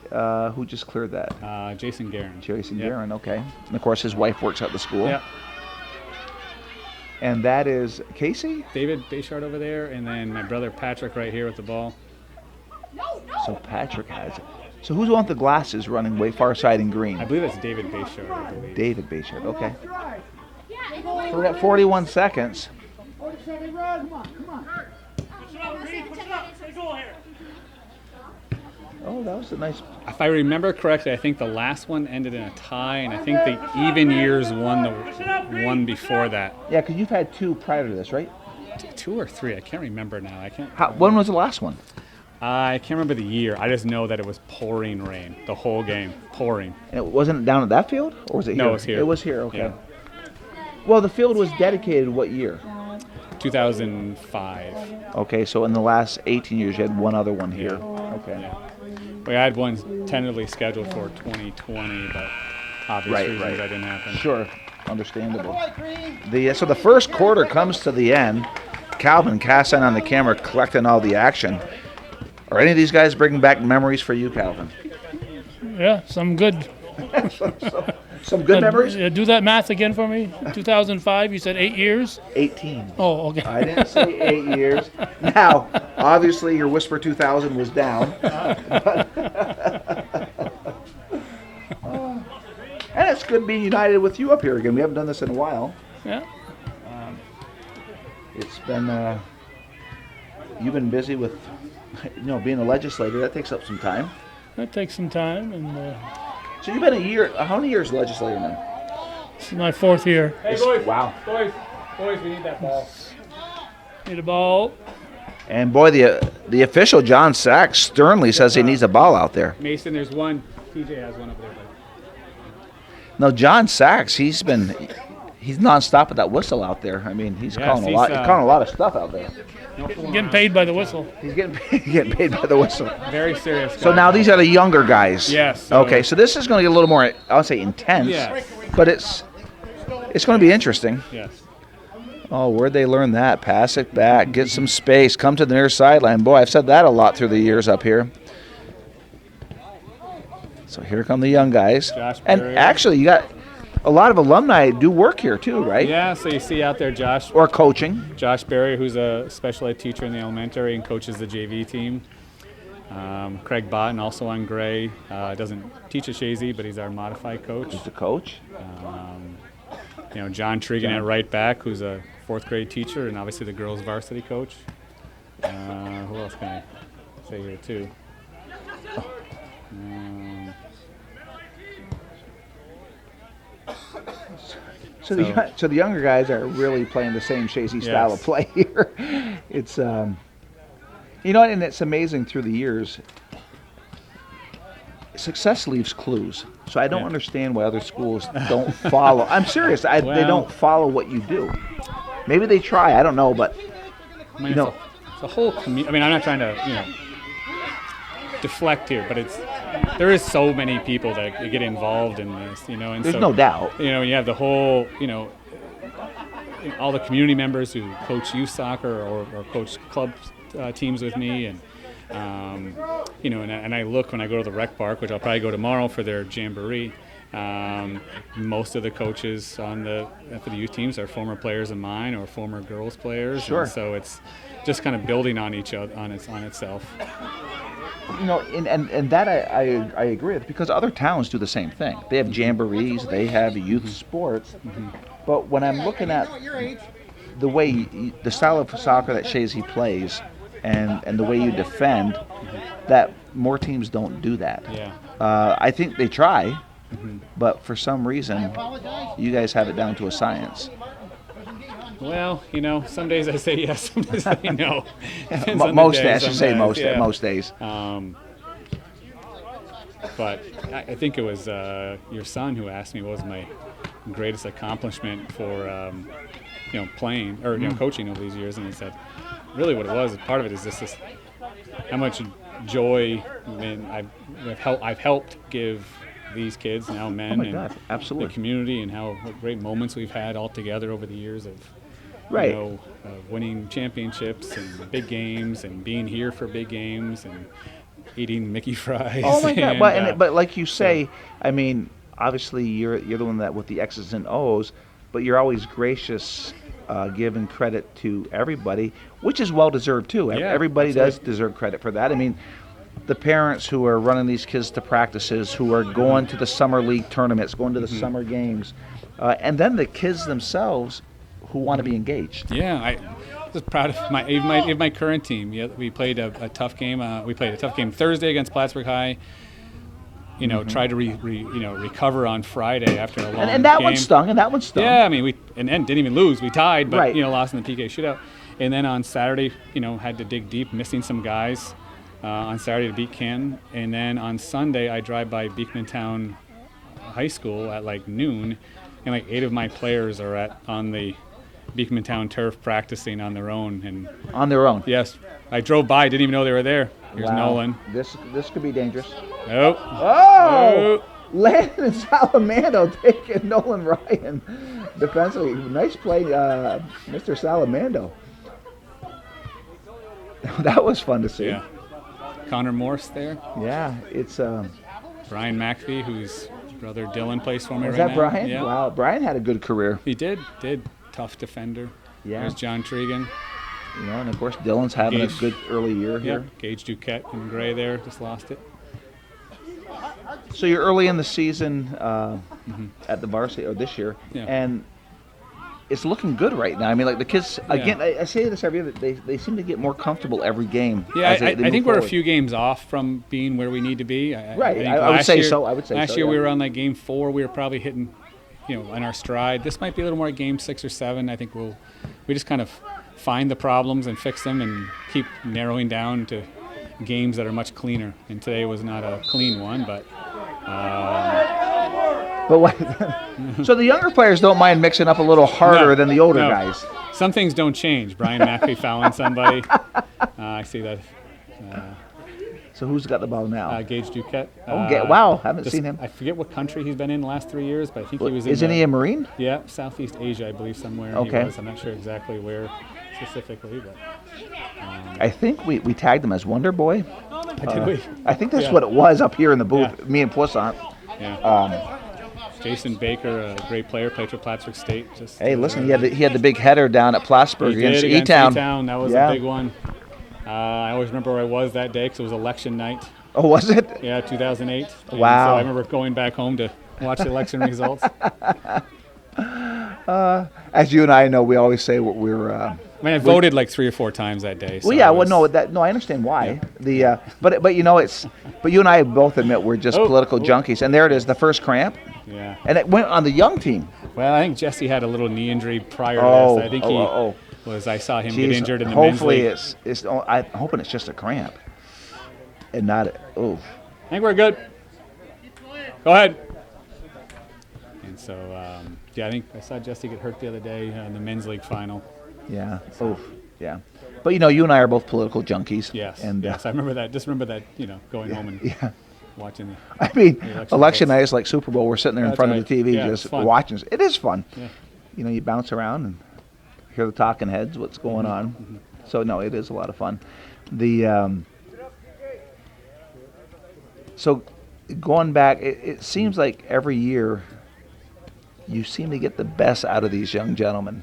D: who just cleared that?
E: Jason Guerin.
D: Jason Guerin, okay. And of course, his wife works at the school.
E: Yeah.
D: And that is Casey?
E: David Bayshard over there, and then my brother Patrick right here with the ball.
D: So Patrick has it. So who's on the glasses running way far side in green?
E: I believe that's David Bayshard, I believe.
D: David Bayshard, okay. So we got 41 seconds. Oh, that was a nice.
E: If I remember correctly, I think the last one ended in a tie, and I think the even years won the one before that.
D: Yeah, because you've had 2 prior to this, right?
E: 2 or 3, I can't remember now.
D: When was the last one?
E: I can't remember the year. I just know that it was pouring rain the whole game, pouring.
D: And it wasn't down at that field, or was it here?
E: No, it was here.
D: It was here. Okay.
E: Yeah.
D: Well, the field was dedicated what year?
E: 2005.
D: Okay, so in the last 18 years, you had one other one here. Okay.
E: Yeah. We had one tentatively scheduled for 2020, but obvious reasons that didn't happen.
D: Sure, understandable. So the first quarter comes to the end. Calvin Casson on the camera collecting all the action. Are any of these guys bringing back memories for you, Calvin?
B: Yeah, some good.
D: Some good memories?
B: Do that math again for me. 2005, you said 8 years?
D: 18.
B: Oh, okay.
D: I didn't say 8 years. Now, obviously, your Whisper 2000 was down. And it's good being united with you up here again. We haven't done this in a while.
B: Yeah.
D: It's been, you've been busy with, being a legislator. That takes up some time.
B: That takes some time, and
D: So you've been a year. How many years legislator now?
B: this is my 4th year.
E: Hey, boys.
D: Wow.
E: Boys, we need that ball.
B: Need a ball.
D: And boy, the official John Sachs sternly says he needs a ball out there.
E: Mason, there's one. TJ has one over there.
D: No, John Sachs, he's nonstop with that whistle out there. I mean, he's calling a lot. He's calling a lot of stuff out there.
B: Getting paid by the whistle.
D: He's getting paid by the whistle.
E: Very serious guy.
D: So now these are the younger guys.
E: Yes.
D: Okay, so this is going to get a little more, I would say, intense.
E: Yes.
D: But it's going to be interesting.
E: Yes.
D: Oh, where'd they learn that? Pass it back, get some space, come to the near sideline. Boy, I've said that a lot through the years up here. So here come the young guys.
E: Josh
D: And
E: Berry.
D: actually, you got a lot of alumni do work here too, right?
E: Yeah, so you see out there Josh
D: Coaching.
E: Josh Berry, who's a special ed teacher in the elementary and coaches the JV team. Craig Botten, also on Gray, doesn't teach at Chazy, but he's our modified coach.
D: He's the coach.
E: John Tregan at right back, who's a 4th grade teacher, and obviously the girls varsity coach. Who else can I say here too?
D: So the younger guys are really playing the same Chazy style of play here. It's and it's amazing through the years. Success leaves clues. So I don't understand why other schools don't follow. I'm serious. They don't follow what you do. Maybe they try. I don't know, but
E: it's a whole community. I mean, I'm not trying to deflect here, but there is so many people that get involved in this, and
D: there's no doubt.
E: You have the whole, all the community members who coach youth soccer or coach club teams with me, and and I look when I go to the rec park, which I'll probably go tomorrow for their jamboree. Most of the coaches for the youth teams are former players of mine or former girls players.
D: Sure.
E: And so it's just kind of building on each other, on itself.
D: And that I agree with, because other towns do the same thing. They have jamborees, they have youth sports. But when I'm looking at the style of soccer that Chazy plays and the way you defend, that more teams don't do that.
E: Yeah.
D: I think they try, but for some reason, you guys have it down to a science.
E: Well, some days I say yes, some days I say no.
D: Most days, I should say most days.
E: But I think it was your son who asked me what was my greatest accomplishment for playing or coaching over these years, and he said, really what it was, part of it is just this, how much joy I've helped give these kids, now men, and
D: absolutely,
E: the community, and what great moments we've had all together over the years of winning championships and big games and being here for big games and eating Mickey fries.
D: Oh my God! But like you say, I mean, obviously you're the one that with the X's and O's, but you're always gracious, giving credit to everybody, which is well deserved too.
E: Yeah,
D: everybody does deserve credit for that. I mean, the parents who are running these kids to practices, who are going to the summer league tournaments, going to the summer games, and then the kids themselves who want to be engaged.
E: Yeah, I was proud of my current team. Yeah, we played a tough game. We played a tough game Thursday against Plattsburgh High. Tried to recover on Friday after a long game.
D: And that one stung.
E: Yeah, I mean, we didn't even lose. We tied, but lost in the PK shootout. And then on Saturday, had to dig deep, missing some guys on Saturday to beat Canton. And then on Sunday, I drive by Beekmantown High School at like noon, and like 8 of my players are on the Beekmantown turf practicing on their own.
D: On their own?
E: Yes. I drove by, didn't even know they were there. Here's Nolan.
D: This could be dangerous.
E: Nope.
D: Oh! Landon Salamando taking Nolan Ryan defensively. Nice play, Mr. Salamando. That was fun to see.
E: Yeah. Connor Morse there.
D: Yeah, it's
E: Brian McPhee, whose brother Dylan plays for me
D: right
E: now.
D: Is that Brian?
E: Yeah.
D: Wow, Brian had a good career.
E: He did. Tough defender.
D: Yeah.
E: There's John Tregan.
D: And of course Dylan's having a good early year here.
E: Gage Duquette in gray there, just lost it.
D: So you're early in the season at the varsity this year, and it's looking good right now. I mean, like the kids, again, I say this every year, they seem to get more comfortable every game.
E: Yeah,
D: as they
E: I
D: move
E: think we're a
D: forward.
E: few games off from being where we need to be.
D: Right,
E: think
D: I would
E: last
D: say
E: year-
D: so. I would say
E: last
D: so,
E: year
D: yeah.
E: we were on like game 4. We were probably hitting, in our stride. This might be a little more game 6 or 7. I think we just kind of find the problems and fix them and keep narrowing down to games that are much cleaner. And today was not a clean one, but.
D: But what, so the younger players don't mind mixing up a little harder than the older
E: no.
D: guys.
E: Some things don't change. Brian McAfee fouling somebody. I see that.
D: So who's got the ball now?
E: Gage Duquette.
D: Wow, haven't seen him.
E: I forget what country he's been in the last 3 years, but I think he was
D: Isn't he a Marine?
E: Yeah, Southeast Asia, I believe, somewhere.
D: Okay.
E: He was. I'm not sure exactly where specifically, but.
D: I think we tagged him as Wonder Boy.
E: Did we?
D: I think that's
E: Yeah.
D: what it was up here in the booth.
E: Yeah.
D: Me and Poissant.
E: Yeah. Jason Baker, a great player, played for Plattsburgh State. Just,
D: Hey, listen, he had the big header down at Plattsburgh
E: he did
D: against
E: against
D: E-Town.
E: E-Town. That was
D: Yeah.
E: a big one. I always remember where I was that day because it was election night.
D: Oh, was it?
E: Yeah, 2008. And
D: Wow.
E: So I remember going back home to watch the election results.
D: As you and I know, we always say what we're.
E: I mean, I voted like 3 or 4 times that day. So
D: Well, yeah,
E: I
D: well,
E: was-
D: no, I understand why. The but you and I both admit we're just political junkies, and there it is, the first cramp,
E: Yeah.
D: and it went on the young team.
E: Well, I think Jesse had a little knee injury prior
D: Oh,
E: to this. I think I saw him get
D: Jeez,
E: injured in the men's
D: hopefully
E: league.
D: I'm hoping it's just a cramp, and not. Oh,
E: I think we're good. Go ahead. And so, I think I saw Jesse get hurt the other day in the men's league final.
D: yeah. Oh, yeah. But you and I are both political junkies.
E: Yes.
D: And
E: yes, I remember that. Just remember that. Going home and
D: yeah.
E: watching.
D: I mean,
E: election
D: election
E: results.
D: night is like Super Bowl. We're sitting there in
E: That's
D: front
E: right.
D: of the TV
E: Yeah,
D: just
E: it's fun.
D: watching. It is fun.
E: Yeah.
D: You bounce around and hear the talking heads, what's going on. So, no, it is a lot of fun. So going back, it seems like every year you seem to get the best out of these young gentlemen.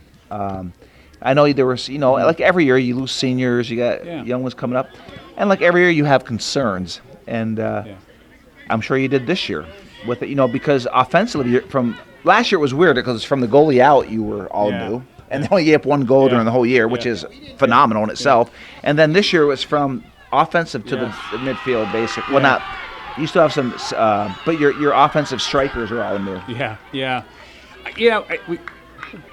D: I know there was, like every year you lose seniors, you got young ones coming up. And like every year you have concerns. And I'm sure you did this year with it, because offensively, from last year it was weird because from the goalie out you were all new. And they only gave up 1 goal during the whole year, which is phenomenal in itself. And then this year it was from offensive to the midfield, basically. Well, not. You still have some, but your offensive strikers are all new.
E: Yeah.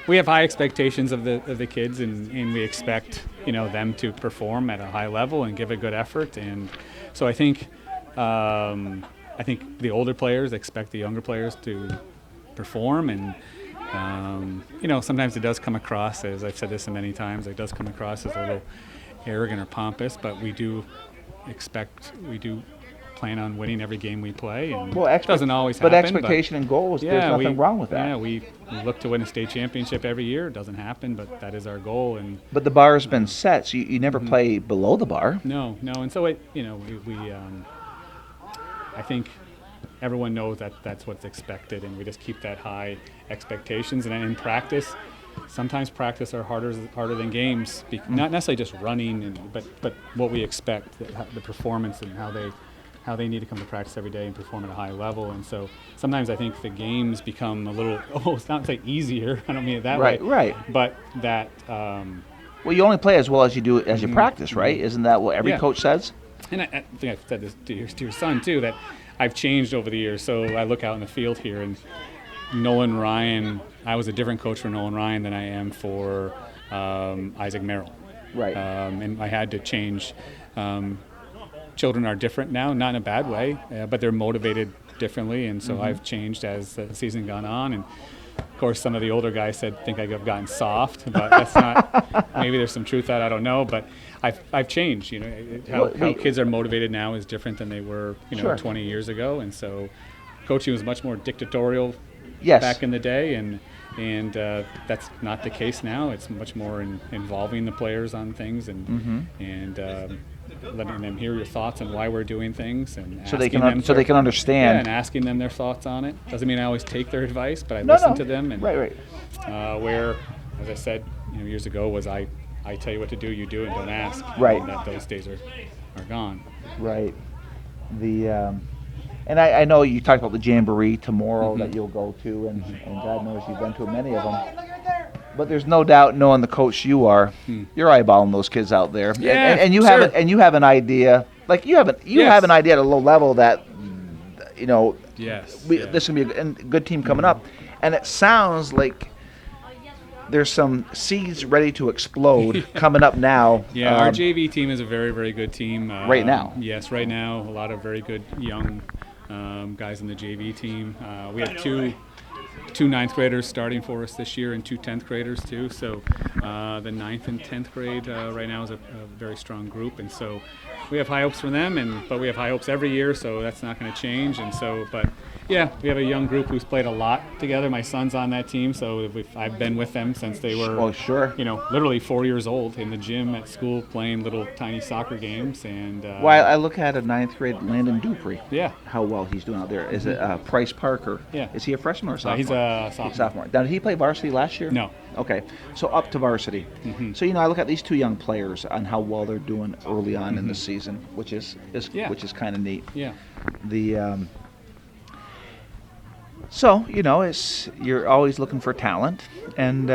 E: We have high expectations of the kids, and we expect them to perform at a high level and give a good effort. And so I think the older players expect the younger players to perform, and sometimes it does come across as, I've said this many times, it does come across as a little arrogant or pompous, but we do plan on winning every game we play, and it doesn't always happen.
D: But expectation and goals, there's nothing wrong with that.
E: Yeah, we look to win a state championship every year. It doesn't happen, but that is our goal.
D: But the bar has been set, so you never play below the bar.
E: No, and so I think everyone knows that that's what's expected, and we just keep that high expectations. And in practice, sometimes practice are harder than games, not necessarily just running, but what we expect, the performance and how they need to come to practice every day and perform at a high level. And so sometimes I think the games become a little, it's not say easier, I don't mean it that way.
D: Right.
E: But that...
D: well, you only play as well as you do as you practice, right? Isn't that what every coach says?
E: And I think I've said this to your son, too, that I've changed over the years. So I look out in the field here, and Nolan Ryan, I was a different coach for Nolan Ryan than I am for Isaac Merrill.
D: Right.
E: And I had to change. Children are different now, not in a bad way, but they're motivated differently, and so I've changed as the season gone on. And of course, some of the older guys think I've gotten soft, but that's not. Maybe there's some truth to that, I don't know, but I've changed. How kids are motivated now is different than they were 20 years ago, and so coaching was much more dictatorial back in the day, and that's not the case now. It's much more involving the players on things and letting them hear your thoughts on why we're doing things, and
D: so they can understand.
E: Yeah, and asking them their thoughts on it. Doesn't mean I always take their advice, but I listen to them. And
D: right.
E: Where, as I said years ago, was I tell you what to do, you do, and don't ask.
D: Right.
E: And that those days are gone.
D: Right. And I know you talked about the Jamboree tomorrow that you'll go to, and God knows you've been to many of them. But there's no doubt, knowing the coach you are, you're eyeballing those kids out there,
E: Yeah,
D: and you
E: sure.
D: have an idea. Like you have an idea at a low level that,
E: Yes.
D: this is gonna be a good team coming up, and it sounds like there's some seeds ready to explode coming up now.
E: Yeah, our JV team is a very, very good team.
D: Right now.
E: Yes, right now. A lot of very good young guys in the JV team. We have two 9th graders starting for us this year and 2 10th graders too. So the 9th and 10th grade right now is a very strong group. And so we have high hopes for them, but we have high hopes every year, so that's not going to change. And so, but yeah, we have a young group who's played a lot together. My son's on that team, so I've been with them since they were, literally 4 years old in the gym at school playing little tiny soccer games. And
D: I look at a 9th grade Landon Dupree.
E: Yeah.
D: How well he's doing out there. Is it Price Parker?
E: Yeah.
D: Is he a freshman or a sophomore?
E: He's a sophomore.
D: Sophomore. Now, did he play varsity last year?
E: No.
D: Okay, so up to varsity. So I look at these 2 young players on how well they're doing early on in the season, which is kind of neat.
E: Yeah.
D: So you're always looking for talent, and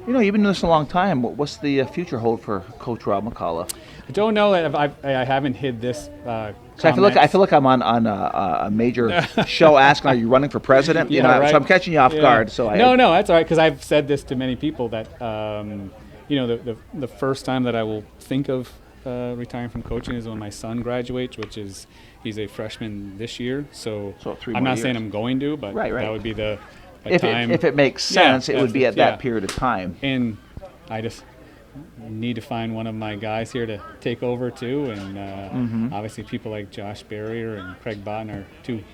D: you've been doing this a long time. What's the future hold for Coach Rob McCullough?
E: I don't know. I haven't hid this.
D: So I feel like I'm on a major show asking, "Are you running for president?"
E: Right.
D: So I'm catching you off guard. So
E: no, that's all right, because I've said this to many people that the first time that I will think of retiring from coaching is when my son graduates, he's a freshman this year. So
D: 3
E: I'm
D: more
E: not saying
D: years.
E: I'm going to, but that would be the time.
D: If it makes sense, it would be at that period of time.
E: And I just need to find one of my guys here to take over too, and obviously people like Josh Barrier and Craig Botten are 2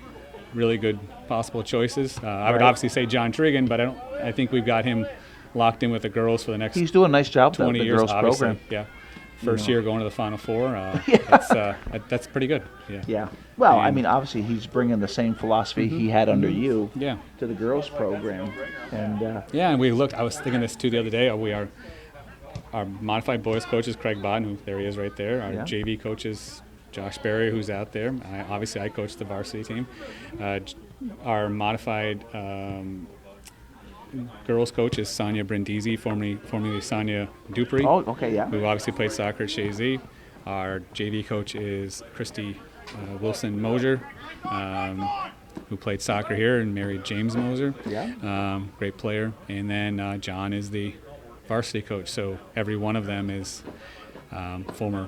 E: really good possible choices. I would obviously say John Trigan, but I think we've got him locked in with the girls for the next.
D: He's doing a nice job
E: 20
D: the
E: years,
D: girls
E: obviously.
D: program.
E: Yeah. First year going to the Final Four. That's pretty good. Yeah.
D: Yeah. Well, obviously he's bringing the same philosophy he had under you to the girls program, and
E: and we looked. I was thinking this too the other day. Our modified boys coach is Craig Botten, who there he is right there. Our JV coach is Josh Barry, who's out there. I coach the varsity team. Our modified girls coach is Sonia Brindisi, formerly Sonia Dupree.
D: Oh, okay, yeah.
E: Who obviously played soccer at Chazy. Our JV coach is Christy Wilson Moser, who played soccer here and married James Moser.
D: Yeah.
E: Great player. And then John is the varsity coach. So every one of them is former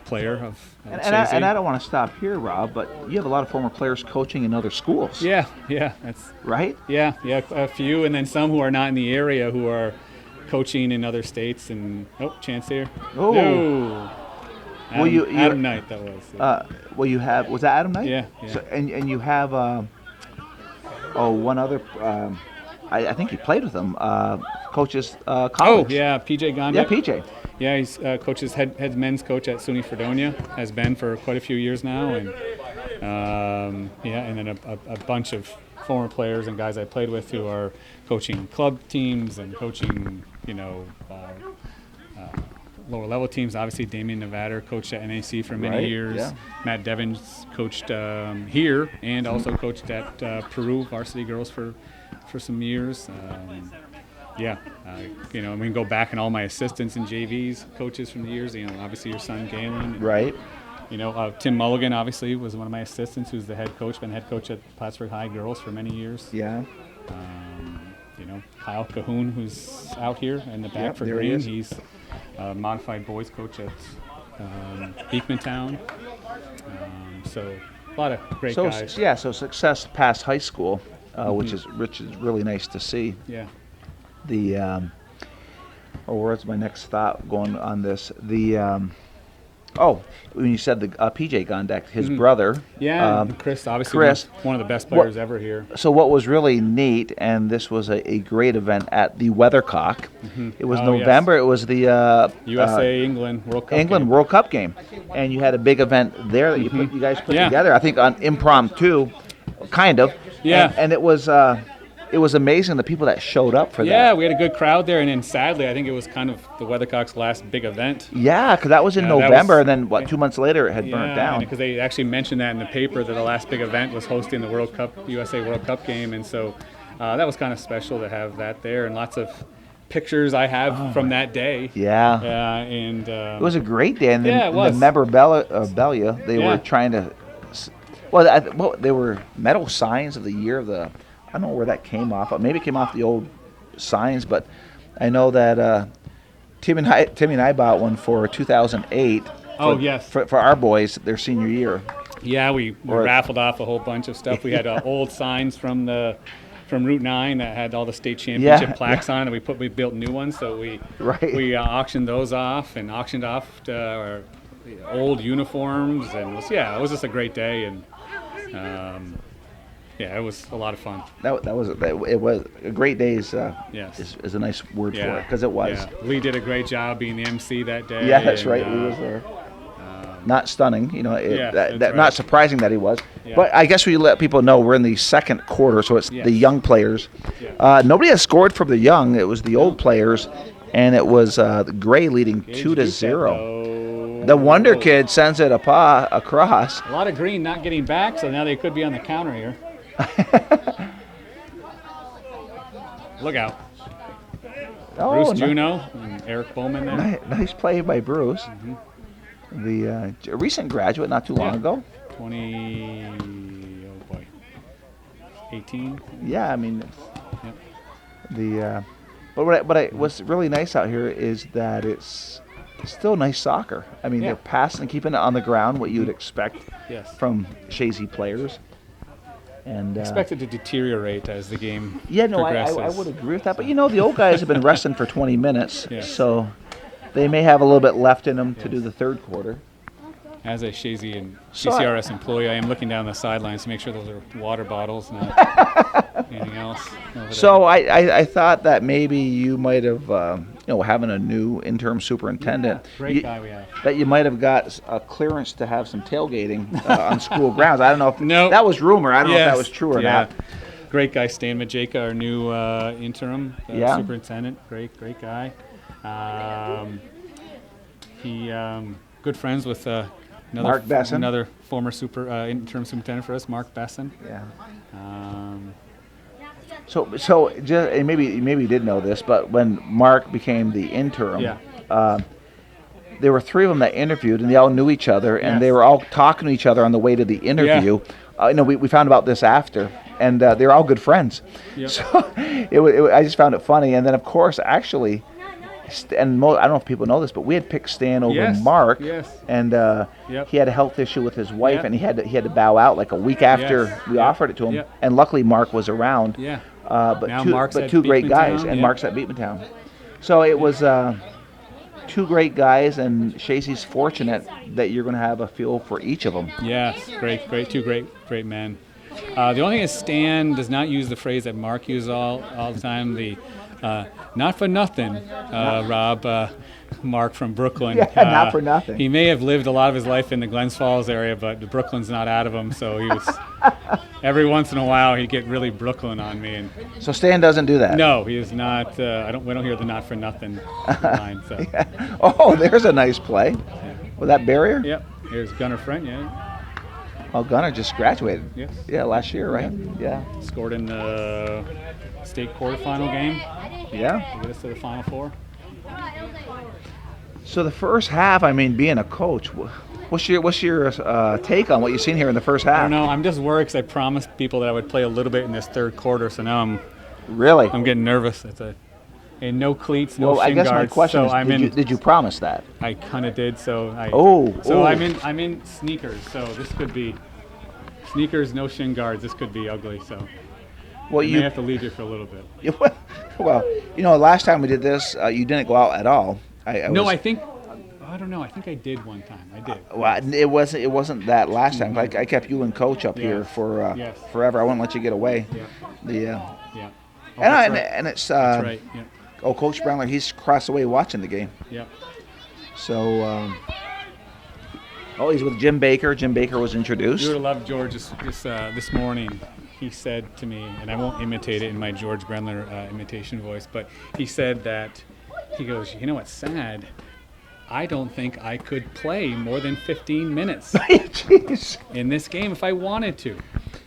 E: player of Chazy.
D: And I don't want to stop here, Rob, but you have a lot of former players coaching in other schools.
E: Yeah, that's
D: right.
E: Yeah, a few, and then some who are not in the area who are coaching in other states. And chance here.
D: Oh.
E: No. Adam Knight, that was.
D: You have, was that Adam Knight?
E: Yeah.
D: So, and you have one other. I think you played with him. Coaches college.
E: Oh yeah, PJ Gondek.
D: Yeah, PJ.
E: Yeah, he's coaches head men's coach at SUNY Fredonia, has been for quite a few years now, and and then a bunch of former players and guys I played with who are coaching club teams and coaching lower level teams. Obviously, Damian Nevada coached at NAC for many years.
D: Yeah.
E: Matt Devins coached here and also coached at Peru varsity girls for some years. We can go back and all my assistants and JVs, coaches from the years. Obviously your son Galen.
D: Right.
E: Tim Mulligan obviously was one of my assistants, who's the head coach. Been head coach at Plattsburgh High girls for many years.
D: Yeah.
E: Kyle Cahoon, who's out here in the back for Green. He's a modified boys coach at Beekmantown. So a lot of great guys.
D: Yeah. So success past high school, which is really nice to see.
E: Yeah.
D: Where's my next thought going on this? When you said the PJ Gondek, his brother.
E: Yeah, Chris, obviously one of the best players ever here.
D: So what was really neat, and this was a great event at the Weathercock. It was November. Yes. It was the
E: USA England World Cup
D: World Cup game, and you had a big event there that you guys put together. I think on impromptu, kind of.
E: Yeah.
D: And it was. It was amazing the people that showed up for that.
E: Yeah, we had a good crowd there, and then sadly, I think it was kind of the Weathercock's last big event.
D: Yeah, because that was in November, and then 2 months later it had burnt down.
E: Because they actually mentioned that in the paper that the last big event was hosting the USA World Cup game, and so that was kind of special to have that there, and lots of pictures I have from that day.
D: Yeah.
E: And
D: it was a great day. And
E: it was.
D: The memorabilia, they were trying to, well, they were metal signs of the year of the, I don't know where that came off. Maybe it came off the old signs, but I know that Timmy and I bought one for 2008. For our boys, their senior year.
E: Yeah, we raffled off a whole bunch of stuff. We had old signs from Route 9 that had all the state championship plaques on it, and we built new ones. So we auctioned those off and auctioned off our old uniforms, and it was just a great day, and it was a lot of fun. It was a great day. Is a nice word for it, because it was. Yeah. Lee did a great job being the MC that day.
D: Yeah, that's right. Lee was there. Not stunning, not surprising that he was. Yeah. But I guess we let people know we're in the second quarter, so it's the young players. Yeah. Nobody has scored from the young. It was the old players, and it was Gray leading 2-0. The Wonder Kid sends it across.
E: A lot of green not getting back, so now they could be on the counter here. Look out. Bruce Juneau and Eric Bowman there.
D: Nice play by Bruce. Mm-hmm. The recent graduate, not too long ago.
E: 18.
D: Yeah, I mean, but what's really nice out here is that it's still nice soccer. I mean, they're passing and keeping it on the ground, what you would expect from Chazy players. And
E: expected to deteriorate as the game progresses.
D: I would agree with that. But the old guys have been resting for 20 minutes, so they may have a little bit left in them to do the third quarter.
E: As a Chazy and CCRS employee, I am looking down the sidelines to make sure those are water bottles, not anything else.
D: So I thought that maybe you might have, having a new interim superintendent,
E: great guy we have,
D: that you might have got a clearance to have some tailgating on school grounds. I don't know if that was rumor. I don't know if that was true or not.
E: Great guy, Stan Majeka, our new interim superintendent. Great guy. He good friends with
D: Mark Besson,
E: another former interim superintendent for us, Mark Besson.
D: Yeah. So just, and maybe you did know this, but when Mark became the interim, there were three of them that interviewed, and they all knew each other, and they were all talking to each other on the way to the interview. We found about this after, and they're all good friends. Yep. So I just found it funny, and then of course, actually. And I don't know if people know this, but we had picked Stan over Mark, and he had a health issue with his wife, and he had to bow out like a week after we offered it to him. And luckily, Mark was around.
E: Yeah.
D: But two great guys, and Mark's at Beekmantown. So it was two great guys, and Chazy's fortunate that you're going to have a feel for each of them.
E: Yes, two great men. The only thing is Stan does not use the phrase that Mark uses all the time. The not for nothing, Rob, Mark from Brooklyn.
D: Not for nothing.
E: He may have lived a lot of his life in the Glens Falls area, but Brooklyn's not out of him. So he was every once in a while he'd get really Brooklyn on me. And
D: so Stan doesn't do that.
E: No, he is not. We don't hear the not for nothing line. So.
D: Oh, there's a nice play. Was that barrier?
E: Yep. Here's Gunnar Frent.
D: Oh, Gunnar just graduated.
E: Yes.
D: Yeah, last year, right? Yeah.
E: Scored in the state quarterfinal game.
D: Yeah.
E: To get us to the Final Four.
D: So the first half, being a coach, what's your take on what you've seen here in the first half?
E: I don't know. I'm just worried because I promised people that I would play a little bit in this third quarter, so now I'm getting nervous. And no cleats, no shin guards.
D: I guess my question is, did you promise that?
E: I kind of did. I'm in sneakers, so this could be sneakers, no shin guards. This could be ugly. So I may have to leave you for a little bit.
D: Well, last time we did this, you didn't go out at all.
E: I don't know. I think I did one time. I did.
D: Well, it wasn't that last time. I kept you and Coach up here for forever. I wouldn't let you get away.
E: Yeah.
D: And it's
E: that's right. Yeah.
D: Oh, Coach Brendler, he's across the way watching the game.
E: Yeah.
D: So, he's with Jim Baker. Jim Baker was introduced.
E: You would have loved George this morning. He said to me, and I won't imitate it in my George Brendler imitation voice, but he said that, he goes, what's sad? I don't think I could play more than 15 minutes in this game if I wanted to.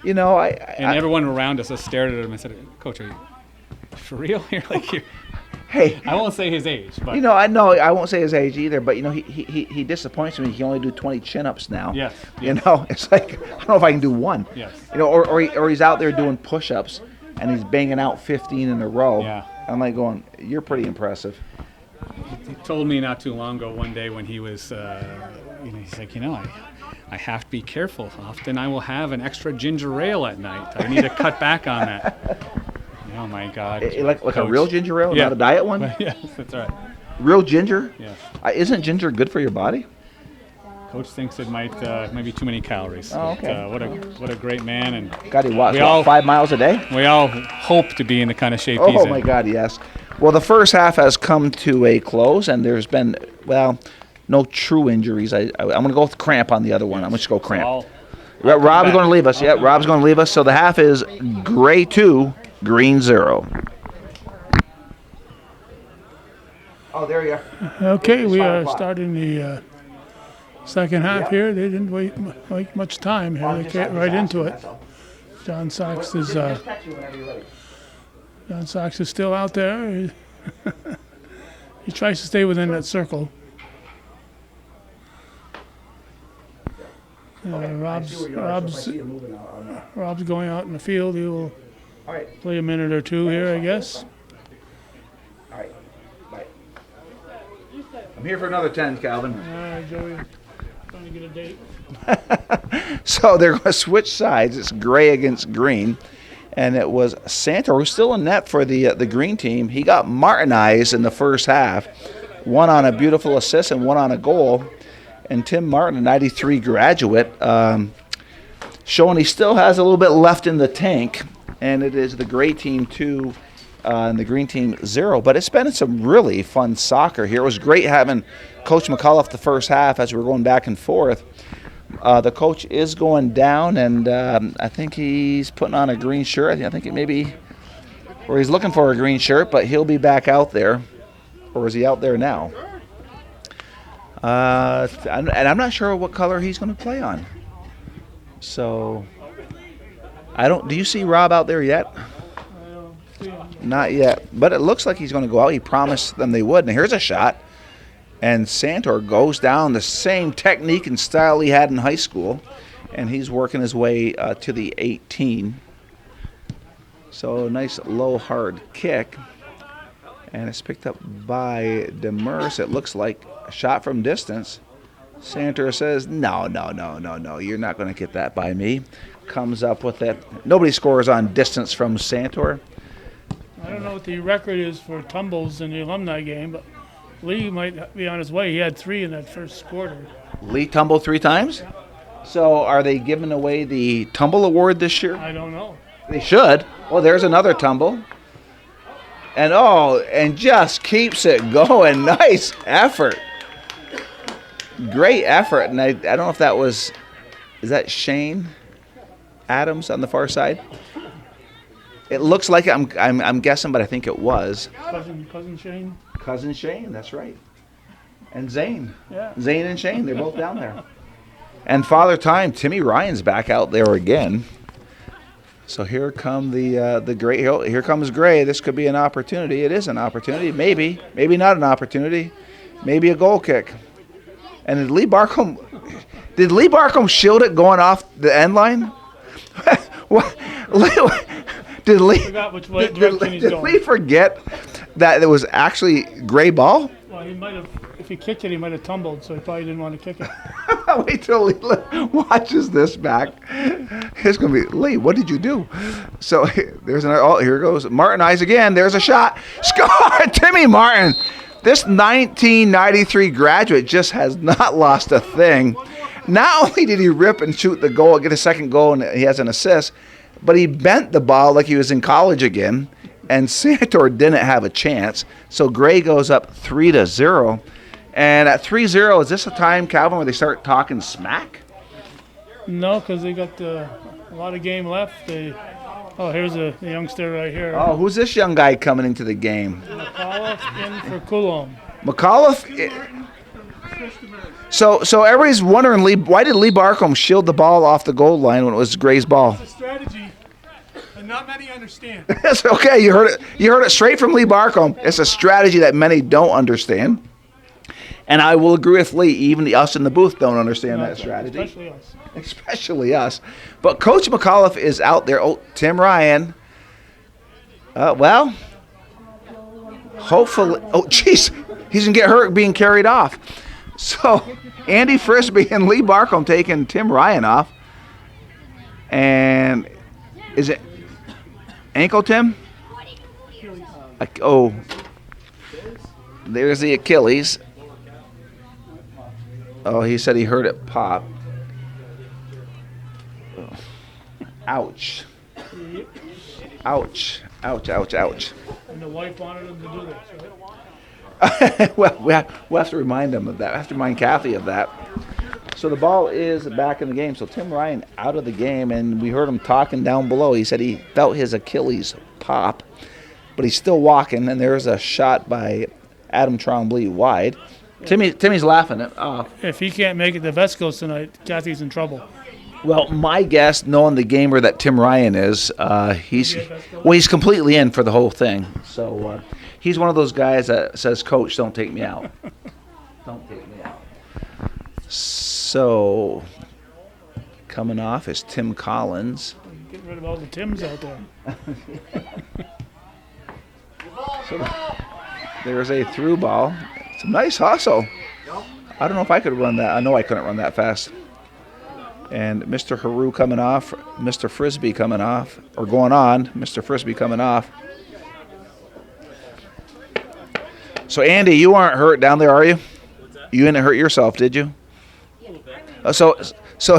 D: You know,
E: and everyone around us just stared at him and said, "Coach, are you for real?" You're
D: hey,
E: I won't say his age, but
D: you know, I won't say his age either. But you know, he disappoints me. He can only do 20 chin-ups now.
E: Yes.
D: You know, it's like I don't know if I can do one.
E: Yes.
D: You know, or he's out there doing push-ups and he's banging out 15 in a row.
E: Yeah.
D: I'm like going, you're pretty impressive.
E: He told me not too long ago one day when he was, he's like, I have to be careful. Often I will have an extra ginger ale at night. I need to cut back on that. Oh my God!
D: Like
E: Coach.
D: a real ginger ale,
E: Yeah.
D: not a diet one.
E: Yes, that's right.
D: Real ginger.
E: Yes.
D: Isn't ginger good for your body?
E: Coach thinks it might be too many calories.
D: Oh, okay.
E: But, what a great man, and
D: God, he walks
E: we all
D: 5 miles a day.
E: we all hope to be in the kind of shape he's in.
D: Oh my God, yes. Well, the first half has come to a close, and there's been no true injuries. I'm going to go with cramp on the other one. I'm going to go cramp. Rob's going to leave us. Yeah, Rob's going to leave us. So the half is Gray 2, Green 0. Oh, there you are.
B: Okay, we are starting the second half here. They didn't wait much time here. They get right into it. John Sachs is still out there. He tries to stay within that circle. Rob's going out in the field. He will play a minute or two here, I guess.
D: All right. Bye. I'm here for another 10, Calvin.
B: All right, Joey. Trying to get a date.
D: So they're going to switch sides. It's Gray against Green. And it was Santor who's still in net for the Green team. He got Martinized in the first half. One on a beautiful assist and one on a goal. And Tim Martin, a 93 graduate, showing he still has a little bit left in the tank. And it is the Gray team 2 and the Green team 0. But it's been some really fun soccer here. It was great having Coach McAuliffe the first half as we were going back and forth. The coach is going down, and I think he's putting on a green shirt. I think it may be, or he's looking for a green shirt, but he'll be back out there. Or is he out there now? And I'm not sure what color he's going to play on. So, do you see Rob out there yet? Not yet, but it looks like he's going to go out. He promised them they would. And here's a shot. And Santor goes down the same technique and style he had in high school. And he's working his way to the 18. So a nice low, hard kick. And it's picked up by Demers. It looks like a shot from distance. Santor says, no, you're not going to get that by me. Comes up with it. Nobody scores on distance from Santor.
B: I don't know what the record is for tumbles in the alumni game, but Lee might be on his way. He had 3 in that first quarter.
D: Lee tumbled 3 times? So are they giving away the tumble award this year?
B: I don't know.
D: They should. Well, there's another tumble. And just keeps it going. Nice effort. Great effort. And I don't know if that is that Shane Adams on the far side? It looks like I'm guessing, but I think it was.
B: Cousin Shane?
D: Cousin Shane, that's right. And Zane.
B: Yeah.
D: Zane and Shane, they're both down there. And Father Time, Timmy Ryan's back out there again. So here come the Gray. Here comes Gray. This could be an opportunity. It is an opportunity. Maybe not an opportunity. Maybe a goal kick. And did Lee Barcombe shield it going off the end line? Did Lee forget that it was actually Gray ball?
B: Well, he might have. If he kicked it, he might have tumbled, so he probably didn't want to kick it.
D: Wait till Lee watches this back. It's going to be, Lee, what did you do? So there's another. Oh, here goes. Martin Eyes again. There's a shot. Score! Timmy Martin. This 1993 graduate just has not lost a thing. Not only did he rip and shoot the goal, get a second goal, and he has an assist, but he bent the ball like he was in college again, and Santor didn't have a chance. So Gray goes up 3-0. And at 3-0, is this a time, Calvin, where they start talking smack?
B: No, because they got a lot of game left. Here's a youngster right here.
D: Oh, who's this young guy coming into the game?
B: McAuliffe in for Coulomb.
D: McAuliffe? So everybody's wondering, why did Lee Barcombe shield the ball off the goal line when it was Gray's ball?
C: It's a strategy that not many understand.
D: It's okay. You heard it. You heard it straight from Lee Barcombe. It's a strategy that many don't understand. And I will agree with Lee. Even us in the booth don't understand that strategy. Especially us. But Coach McAuliffe is out there. Oh, Tim Ryan. Well, hopefully. Oh, jeez. He's going to get hurt being carried off. So, Andy Frisbee and Lee Barcombe taking Tim Ryan off. And is it ankle, Tim? Oh, there's the Achilles. Oh, he said he heard it pop. Ouch. Ouch. Ouch, ouch, ouch.
B: And the wife wanted him to do this, right?
D: Well, we'll have to remind him of that. I have to remind Kathy of that. So the ball is back in the game. So Tim Ryan out of the game, and we heard him talking down below. He said he felt his Achilles pop, but he's still walking, and there's a shot by Adam Trombley wide. Timmy's laughing it off.
B: If he can't make it to Vesco's tonight, Kathy's in trouble.
D: Well, my guess, knowing the gamer that Tim Ryan is, he's completely in for the whole thing. So he's one of those guys that says, "Coach, don't take me out. Don't take me out." So coming off is Tim Collins.
B: Getting rid of all the Tims out there.
D: So there's a through ball. It's a nice hustle. I don't know if I could run that. I know I couldn't run that fast. And Mr. Haru coming off, Mr. Frisbee coming off, or going on, Mr. Frisbee coming off. So, Andy, you aren't hurt down there, are you? You didn't hurt yourself, did you? So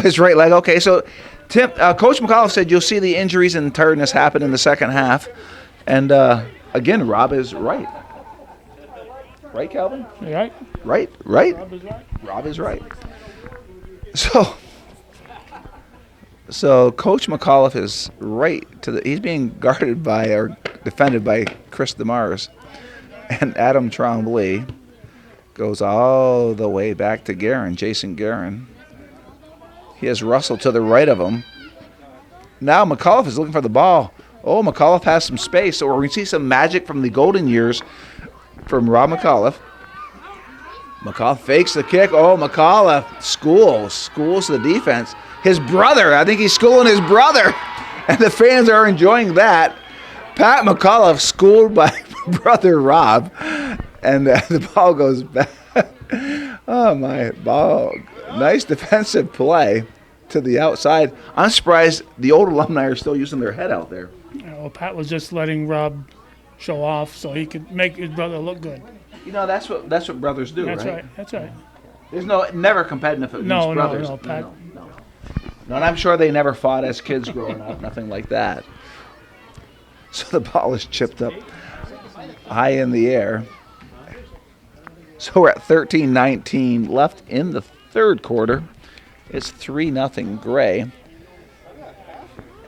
D: his right leg. Okay, so Tim, Coach McAuliffe said you'll see the injuries and tiredness happen in the second half. And, again, Rob is right. Right, Calvin?
B: Right.
D: Right.
B: Rob is right.
D: Rob is right. So Coach McAuliffe is right he's being guarded by or defended by Chris DeMars, and Adam Trombley goes all the way back to Guerin, Jason Guerin. He has Russell to the right of him. Now McAuliffe is looking for the ball. Oh, McAuliffe has some space, so we're going to see some magic from the golden years from Rob McAuliffe. McAuliffe fakes the kick. Oh, McAuliffe schools the defense. His brother, I think he's schooling his brother, and the fans are enjoying that. Pat McAuliffe schooled by brother Rob, and the ball goes back. Oh, my ball. Nice defensive play to the outside. I'm surprised the old alumni are still using their head out there.
B: Well, Pat was just letting Rob show off so he could make his brother look good.
D: You know, that's what brothers do,
B: That's
D: right?
B: right. That's right.
D: There's never competitive against brothers.
B: No, Pat.
D: No, and I'm sure they never fought as kids growing up, nothing like that. So the ball is chipped up high in the air. So we're at 13-19 left in the third quarter. It's 3-0 Gray.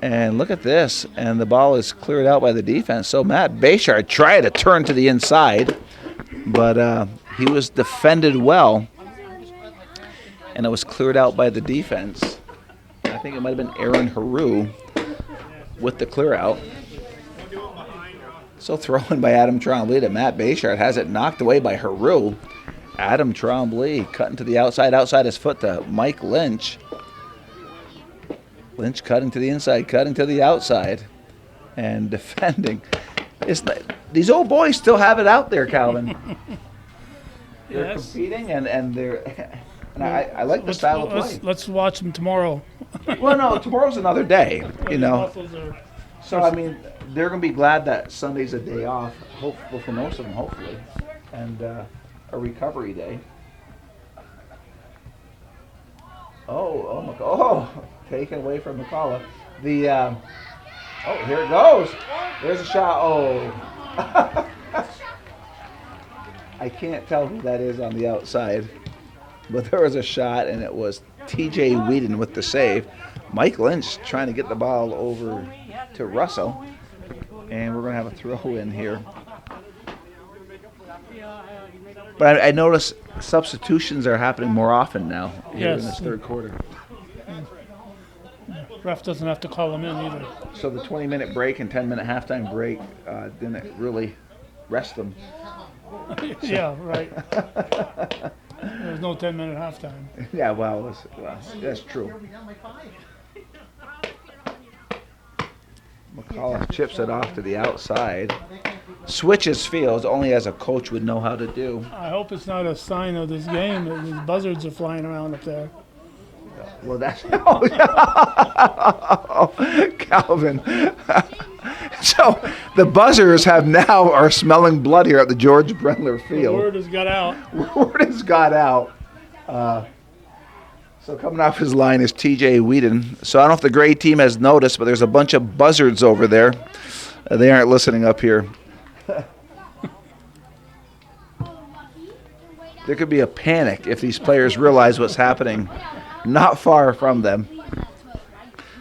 D: And look at this, and the ball is cleared out by the defense. So Matt Bayshard tried to turn to the inside, but he was defended well, and it was cleared out by the defense. I think it might have been Aaron Haru with the clear out. So throw-in by Adam Trombley to Matt Bayshard. Has it knocked away by Haru. Adam Trombley cutting to the outside his foot to Mike Lynch. Lynch cutting to the inside, cutting to the outside, and defending. These old boys still have it out there, Calvin. They're competing, and they're... And I like the style of play.
B: Let's watch them tomorrow.
D: Well, no, tomorrow's another day, you know. So, I mean, they're going to be glad that Sunday's a day off, hopeful for most of them, hopefully, and a recovery day. Taken away from McAuliffe. Here it goes. There's a shot. Oh. I can't tell who that is on the outside. But there was a shot, and it was T.J. Whedon with the save. Mike Lynch trying to get the ball over to Russell. And we're going to have a throw in here. But I notice substitutions are happening more often now here in
B: Yes.
D: this third quarter.
B: Ref doesn't have to call them in either.
D: So the 20-minute break and 10-minute halftime break didn't really rest them.
B: Yeah, right. There's no 10-minute halftime.
D: Yeah, well, that's true. McAuliffe chips it off to the outside. Switches fields only as a coach would know how to do.
B: I hope it's not a sign of this game that these buzzards are flying around up there.
D: Well, that's Calvin. So the buzzers are smelling blood here at the George Brendler
B: The
D: Field.
B: word has got out.
D: Word has got out. So coming off his line is TJ Whedon. So I don't know if the grade team has noticed, but there's a bunch of buzzards over there. They aren't listening up here. There could be a panic if these players realize what's happening not far from them.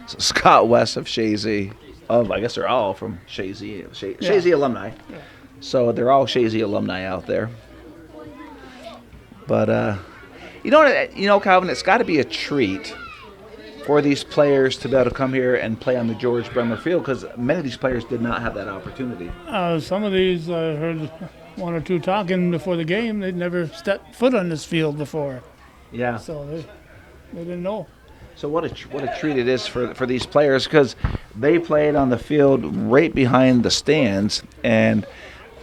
D: So Scott West of Chazy, I guess they're all from Chazy, Chazy alumni.
B: Yeah.
D: So they're all Chazy alumni out there. But you know, Calvin, it's got to be a treat for these players to be able to come here and play on the George Brendler Field, because many of these players did not have that opportunity.
B: Some of these, I heard one or two talking before the game. They'd never stepped foot on this field before,
D: Yeah.
B: so they didn't know.
D: So what a treat it is for these players, because they played on the field right behind the stands, and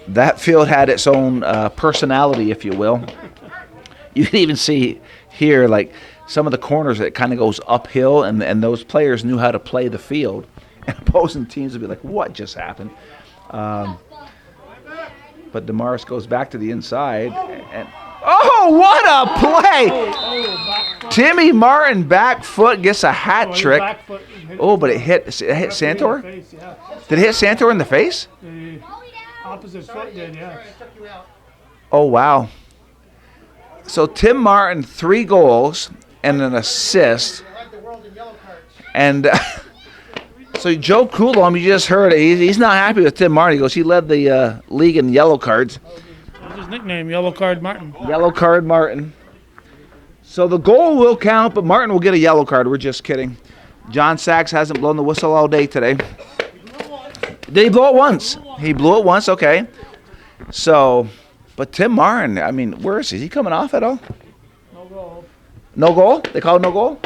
D: that field had its own personality, if you will. You can even see here, like, some of the corners that kind of goes uphill, and those players knew how to play the field. And opposing teams would be like, what just happened? But Damaris goes back to the inside, and oh, what a play! Timmy Martin back foot gets a hat trick. Oh, but it hit Santor?
B: Face, yeah.
D: Did it hit Santor in the face?
B: The opposite foot did, yeah.
D: Oh, wow. So Tim Martin, 3 goals and an assist. And so Joe Coulomb, you just heard it. He's not happy with Tim Martin. He goes, he led the league in yellow cards.
B: That's his nickname, Yellow Card Martin.
D: Yellow card Martin. So the goal will count, but Martin will get a yellow card. We're just kidding. John Sachs hasn't blown the whistle all day today. Did he blow it once? He blew it once, okay. So, but Tim Martin, I mean, where is he? Is he coming off at all?
B: No goal.
D: No goal? They called no goal?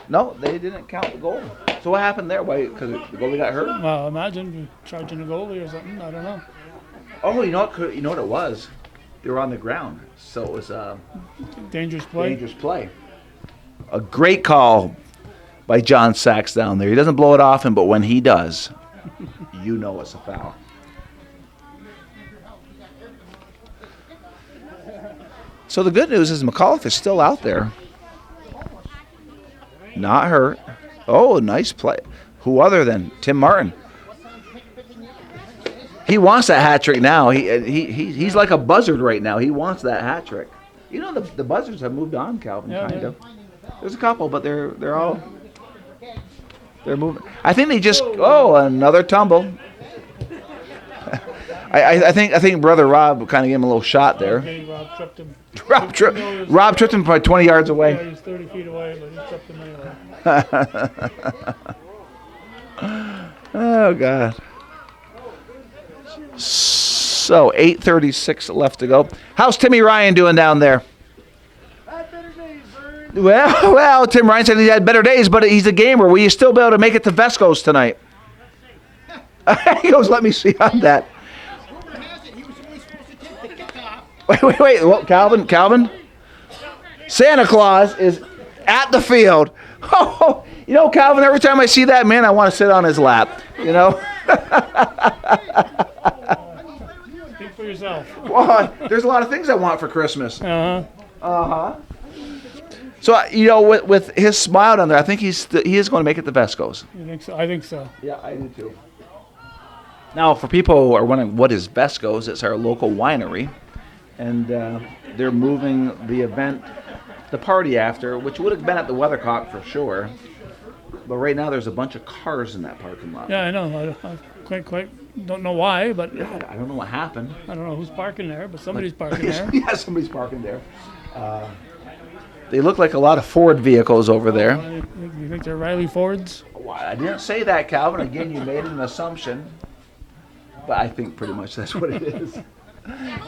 D: No, they didn't count the goal. So what happened there? Why? Because the goalie got hurt?
B: Well, imagine charging a goalie or something. I don't know.
D: Oh, you know what it was? They were on the ground, so it was
B: Dangerous play.
D: dangerous play. A great call by John Sachs down there. He doesn't blow it off him, but when he does, you know it's a foul. So the good news is McAuliffe is still out there. Not hurt. Oh, nice play. Who other than Tim Martin? He wants that hat trick now. He's like a buzzard right now. He wants that hat trick. You know, the buzzards have moved on, Calvin,
B: Yeah,
D: kind
B: yeah.
D: of. There's a couple, but they're moving. I think they just another tumble. I think Brother Rob kind of gave him a little shot there.
B: Okay, Rob tripped him.
D: Rob tripped him probably 20 yards
B: Yeah,
D: away.
B: he's 30 feet away, but he tripped him anyway.
D: Oh, God. So, 8:36 left to go. How's Timmy Ryan doing down there? Well, Tim Ryan said he had better days, but he's a gamer. Will you still be able to make it to Vesco's tonight? He goes, let me see on that. Wait. Well, Calvin? Santa Claus is at the field. Oh, you know, Calvin, every time I see that man, I want to sit on his lap, you know?
B: Speak for yourself.
D: Well, there's a lot of things I want for Christmas.
B: Uh-huh.
D: So, you know, with his smile down there, I think he is going to make it to Vesco's.
B: You think so? I think so.
D: Yeah, I do too. Now, for people who are wondering what is Vesco's, it's our local winery. And they're moving the event, the party after, which would have been at the Weathercock for sure. But right now there's a bunch of cars in that parking lot.
B: Yeah, I know. Quite don't know why, but
D: Yeah, I don't know what happened.
B: I don't know who's parking there, but somebody's parking there.
D: Yeah, somebody's parking there. They look like a lot of Ford vehicles over there.
B: You think they're Riley Fords?
D: Well, I didn't say that, Calvin. Again, you made an assumption. But I think pretty much that's what it is.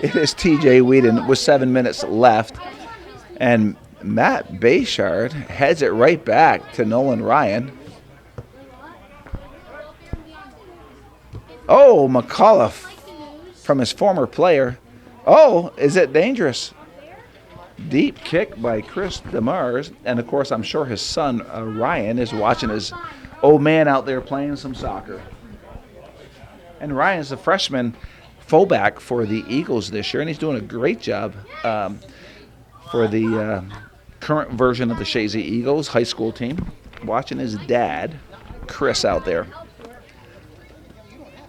D: It is TJ Whedon with 7 minutes left. And Matt Bayshard heads it right back to Nolan Ryan. Oh, McAuliffe from his former player. Oh, is it dangerous? Deep kick by Chris DeMars. And, of course, I'm sure his son, Ryan, is watching his old man out there playing some soccer. And Ryan's a freshman fullback for the Eagles this year, and he's doing a great job for the current version of the Chazy Eagles high school team, watching his dad, Chris, out there.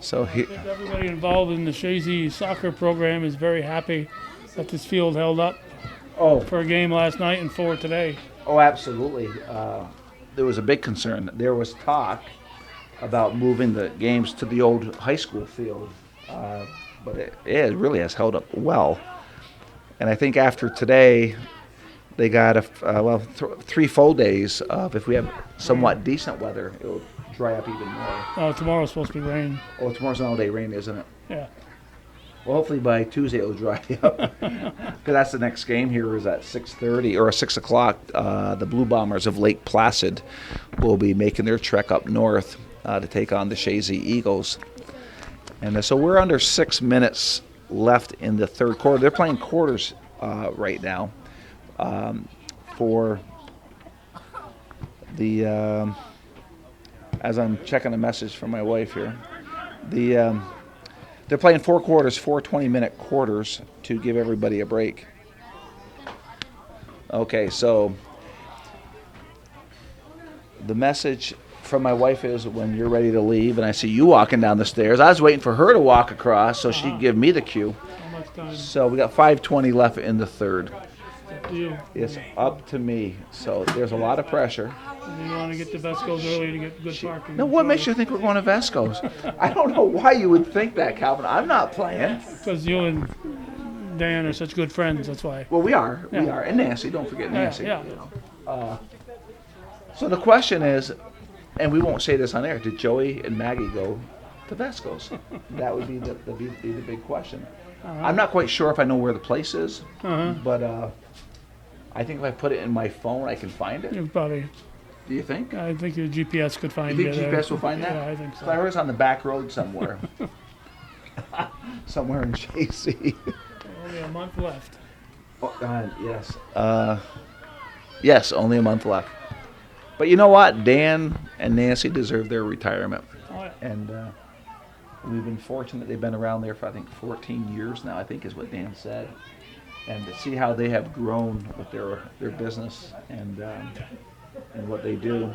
D: So
B: everybody involved in the Chazy soccer program is very happy that this field held up for a game last night and for today.
D: Oh, absolutely. There was a big concern. There was talk about moving the games to the old high school field, but it really has held up well. And I think after today, they got 3 full days of, if we have somewhat decent weather, it'll dry up even more.
B: Oh, tomorrow's supposed to be rain.
D: Oh, tomorrow's an all-day rain, isn't it?
B: Yeah.
D: Well, hopefully by Tuesday it'll dry up. Because that's the next game here is at 6:30 or 6 o'clock. The Blue Bombers of Lake Placid will be making their trek up north to take on the Chazy Eagles. And so we're under 6 minutes left in the third quarter. They're playing quarters right now for the, as I'm checking a message from my wife here, they're playing 4 quarters, 4 20-minute quarters to give everybody a break. Okay, so the message from my wife is when you're ready to leave, and I see you walking down the stairs. I was waiting for her to walk across so she'd give me the cue.
B: How much time?
D: So we got 5:20 left in the third.
B: Up to you.
D: It's up to me. So there's a lot of pressure.
B: And you want to get to Vesco's early to get good parking.
D: Now, what makes you think we're going to Vesco's? I don't know why you would think that, Calvin. I'm not playing.
B: Because you and Dan are such good friends, that's why.
D: Well, we are. We
B: Yeah.
D: are. And Nancy, don't forget Nancy.
B: Yeah.
D: You know. So the question is, and we won't say this on air, did Joey and Maggie go to Vesco's? That would be the big question. I'm not quite sure if I know where the place is, but I think if I put it in my phone, I can find it.
B: You probably.
D: Do you think?
B: I think your GPS could find
D: You think
B: there.
D: GPS will find that?
B: Yeah, I think so.
D: I heard it's on the back road somewhere. Somewhere in Chazy.
B: Only a month left.
D: Oh, yes. Yes, only a month left. But you know what? Dan and Nancy deserve their retirement.
B: Oh, yeah.
D: And we've been fortunate. They've been around there for, I think, 14 years now, I think is what Dan said. And to see how they have grown with their business and what they do.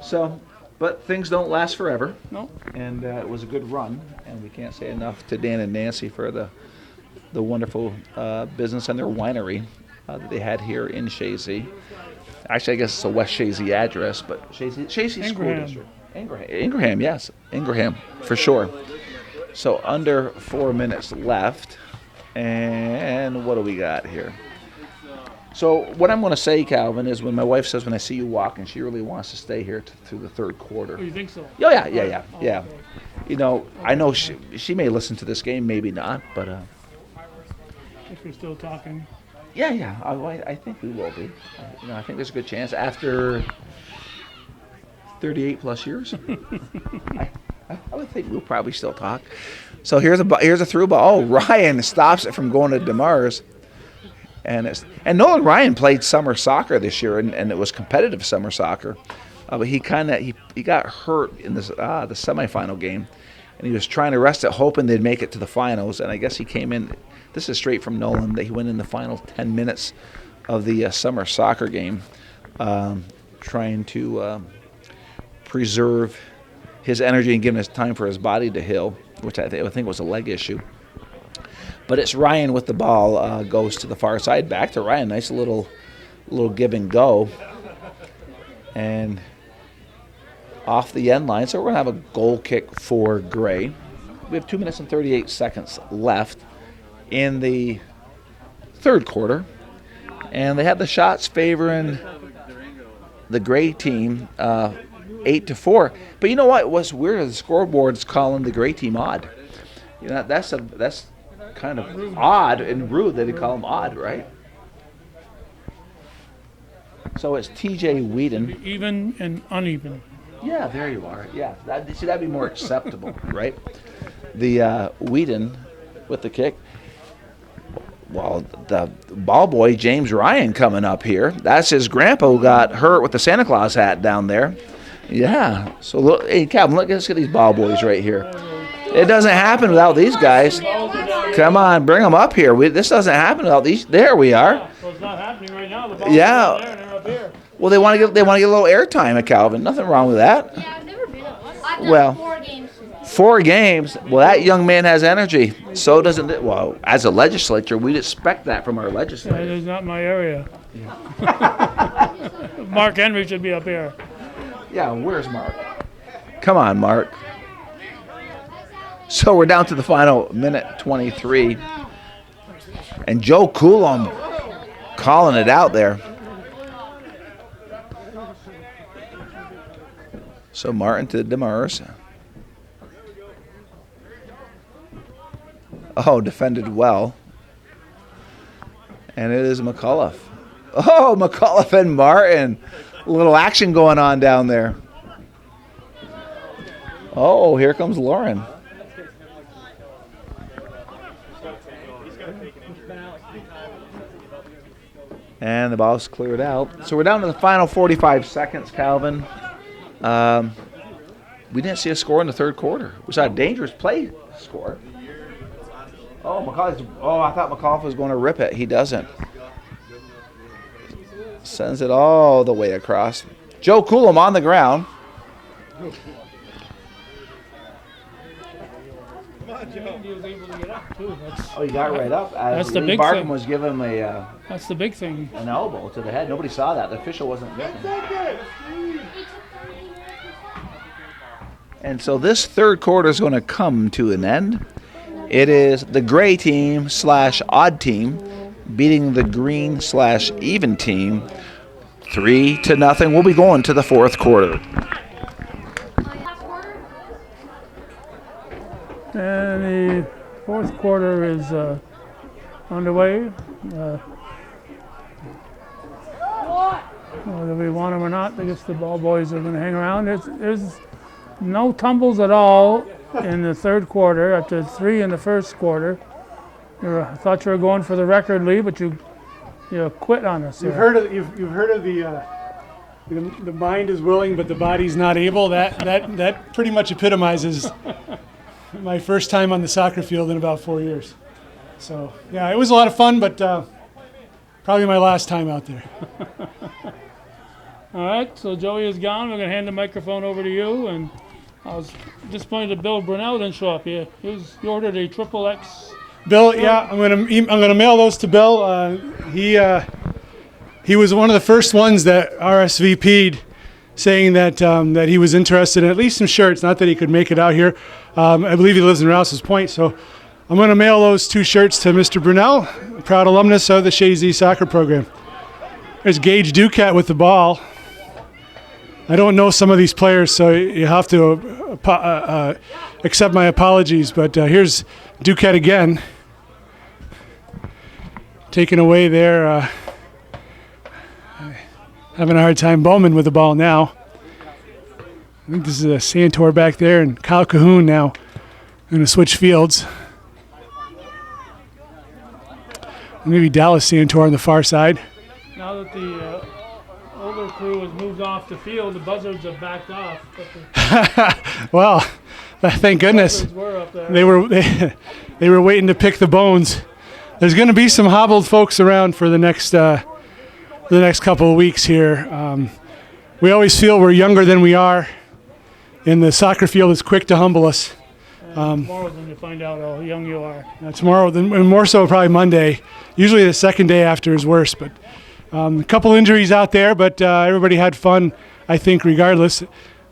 D: So, but things don't last forever.
B: No.
D: And it was a good run. And we can't say enough to Dan and Nancy for the wonderful business and their winery that they had here in Chazy. Actually, I guess it's a West Chazy address, but Chazy School District. Ingraham, yes. Ingraham, for sure. So under 4 minutes left. And what do we got here? So what I'm going to say, Calvin, is when my wife says when I see you walking, she really wants to stay here through the third quarter.
B: Oh, you think so?
D: Oh, yeah.
B: Okay.
D: You know, I know she may listen to this game, maybe not, but
B: If you're still talking.
D: yeah. I think we will be. I think there's a good chance after 38 plus years. I would think we'll probably still talk. So here's a through ball. Oh, Ryan stops it from going to DeMars. And Nolan Ryan played summer soccer this year, and it was competitive summer soccer. But he got hurt in this the semifinal game, and he was trying to rest it, hoping they'd make it to the finals. And I guess he came in. This is straight from Nolan. That he went in the final 10 minutes of the summer soccer game, trying to preserve his energy and giving us time for his body to heal, which I think was a leg issue. But it's Ryan with the ball, goes to the far side, back to Ryan. Nice little give and go. And off the end line. So we're going to have a goal kick for Gray. We have 2 minutes and 38 seconds left in the third quarter. And they have the shots favoring the Gray team 8-4. But you know what? What's weird is the scoreboard's calling the Gray team odd. You know, that's kind of odd and rude that they call them odd, right? So it's T.J. Whedon.
B: Even and uneven.
D: Yeah, there you are. Yeah, that'd be more acceptable, right? The Whedon with the kick. Well, the ball boy, James Ryan, coming up here. That's his grandpa who got hurt with the Santa Claus hat down there. Yeah. So, look, hey, Calvin, let's get these ball boys right here. It doesn't happen without these guys. Come on, bring them up here. This doesn't happen without these. There we are.
B: So it's not happening right now. The ball's down there and they're up here.
D: Well, they want to get a little airtime at Calvin. Nothing wrong with that.
F: Yeah, I've never been up. I've done
D: Well,
F: 4 games.
D: 4 games. Well, that young man has energy. So doesn't it? Well, as a legislature, we'd expect that from our
B: That
D: legislators.
B: is not my area. Mark Henry should be up here.
D: Yeah, where's Mark? Come on, Mark. So we're down to the final minute 23. And Joe Coulomb calling it out there. So Martin to Demers. Oh, defended well. And it is McAuliffe. Oh, McAuliffe and Martin. A little action going on down there. Oh, here comes Lauren. And the ball's cleared out. So we're down to the final 45 seconds, Calvin. We didn't see a score in the third quarter. It was a dangerous play score. Oh, I thought McAuliffe was going to rip it. He doesn't. Sends it all the way across. Joe Coulomb on the ground. Oh, he got right up.
B: That's the
D: Lee
B: big
D: Barkham
B: thing.
D: was giving him
B: That's the big thing.
D: an elbow to the head. Nobody saw that. The official wasn't looking. And so this third quarter is going to come to an end. It is the Gray team / odd team beating the Green / even team 3-0. We'll be going to the fourth quarter.
B: And the fourth quarter is underway. Whether we want them or not, I guess the ball boys are going to hang around. There's no tumbles at all in the third quarter after 3 in the first quarter. I thought you were going for the record lead, but you quit on us.
C: You've heard of the mind is willing, but the body's not able. That pretty much epitomizes my first time on the soccer field in about 4 years. So yeah, it was a lot of fun, but probably my last time out there.
B: All right, so Joey is gone. We're going to hand the microphone over to you. And I was disappointed that Bill Brunel didn't show up here. He ordered a XXX.
C: Bill, yeah, I'm gonna mail those to Bill. He was one of the first ones that RSVP'd, saying that that he was interested in at least some shirts. Not that he could make it out here. I believe he lives in Rouse's Point, so I'm gonna mail those 2 shirts to Mr. Brunel, proud alumnus of the Chazy soccer program. There's Gage Ducat with the ball. I don't know some of these players, so you have to accept my apologies. But here's Ducat again, taken away there. Having a hard time. Bowman with the ball now. I think this is a Santor back there, and Kyle Cahoon now going to switch fields. Maybe Dallas Santor on the far side.
B: Now that the older crew has moved off the field, the Buzzards have backed off. But
C: Well, thank goodness.
B: the Buzzards were up there.
C: They were waiting to pick the bones. There's going to be some hobbled folks around for the next couple of weeks here. We always feel we're younger than we are, and the soccer field is quick to humble us.
B: Tomorrow's when you find out how young you are.
C: Tomorrow, and more so probably Monday. Usually the second day after is worse, but a couple injuries out there, but everybody had fun, I think, regardless.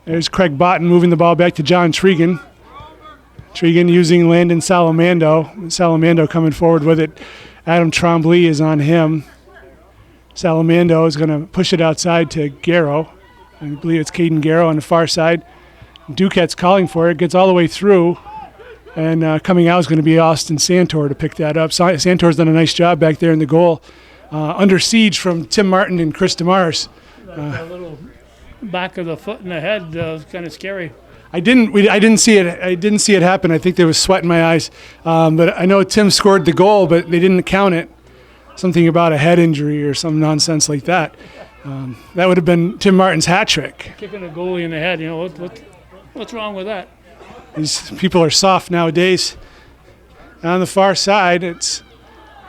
C: There's Craig Botten moving the ball back to John Tregan. Tregan using Landon Salamando. Salamando coming forward with it. Adam Trombley is on him. Salamando is going to push it outside to Garrow. I believe it's Caden Garrow on the far side. Duquette's calling for it. Gets all the way through. And coming out is going to be Austin Santor to pick that up. Santor's done a nice job back there in the goal. Under siege from Tim Martin and Chris DeMars.
B: That little back of the foot and the head was kind of scary.
C: I didn't see it. I didn't see it happen. I think there was sweat in my eyes. But I know Tim scored the goal, but they didn't count it. Something about a head injury or some nonsense like that. That would have been Tim Martin's hat trick.
B: Kicking a goalie in the head, what's wrong with that?
C: These people are soft nowadays. On the far side, it's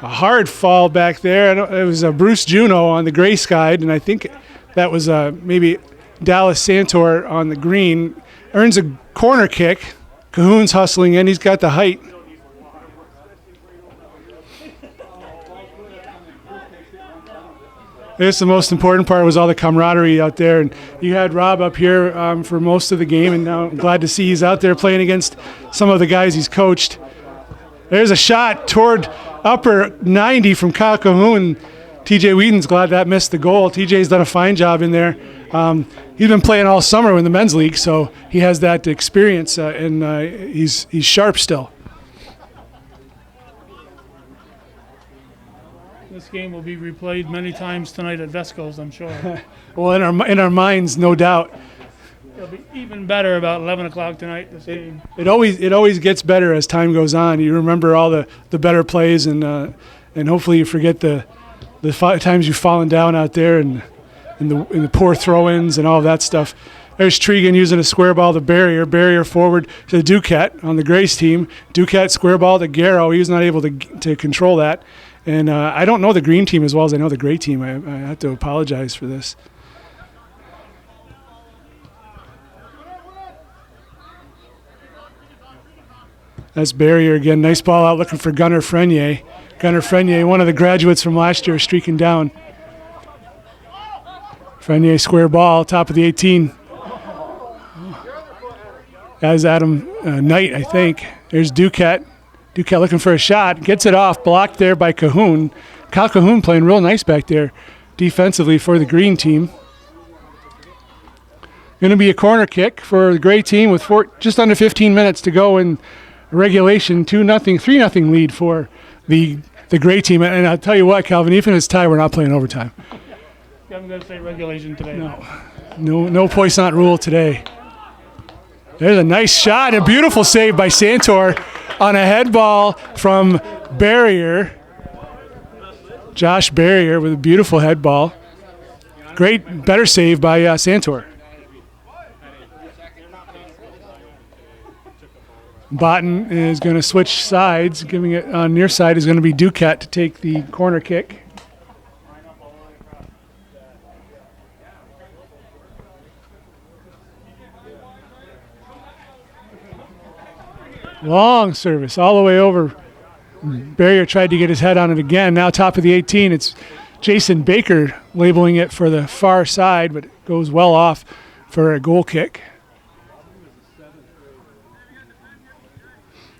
C: a hard fall back there. It was Bruce Juno on the gray side, and I think that was maybe Dallas Santor on the green. Earns a corner kick. Cahoon's hustling in. He's got the height. This the most important part was all the camaraderie out there, and you had Rob up here for most of the game, and now I'm glad to see he's out there playing against some of the guys he's coached. There's a shot toward upper 90 from Kyle Cahoon. TJ Whedon's glad that missed the goal. TJ's done a fine job in there. He's been playing all summer in the men's league, so he has that experience, and he's sharp still.
B: This game will be replayed many times tonight at Vesco's, I'm sure.
C: Well, in our minds, no doubt.
B: It'll be even better about 11 o'clock tonight, this game.
C: It always gets better as time goes on. You remember all the better plays, and hopefully you forget the times you've fallen down out there and the poor throw-ins and all that stuff. There's Tregan using a square ball to Barrier forward to Duquette on the Grace team. Duquette square ball to Garrow. He was not able to control that. And I don't know the green team as well as I know the gray team. I have to apologize for this. That's Barrier again. Nice ball out looking for Gunnar Frenier. Gunnar Frenier, one of the graduates from last year, streaking down. Frenier square ball, top of the 18. That's Adam Knight, I think. There's Duquette. Duquette looking for a shot. Gets it off. Blocked there by Cahoon. Kyle Cahoon playing real nice back there defensively for the green team. Going to be a corner kick for the gray team with just under 15 minutes to go in regulation. 2-0, 3-0 lead for the gray team. And I'll tell you what, Calvin, even if it's tie, we're not playing overtime.
B: I'm going to say regulation today.
C: No Poissant rule today. There's a nice shot. A beautiful save by Santor on a head ball from Barrier. Josh Barrier with a beautiful head ball. Better save by Santor. Botten is going to switch sides. Giving it on near side is going to be Duquette to take the corner kick. Long service all the way over. Barrier tried to get his head on it again. Now top of the 18. It's Jason Baker labeling it for the far side, but it goes well off for a goal kick.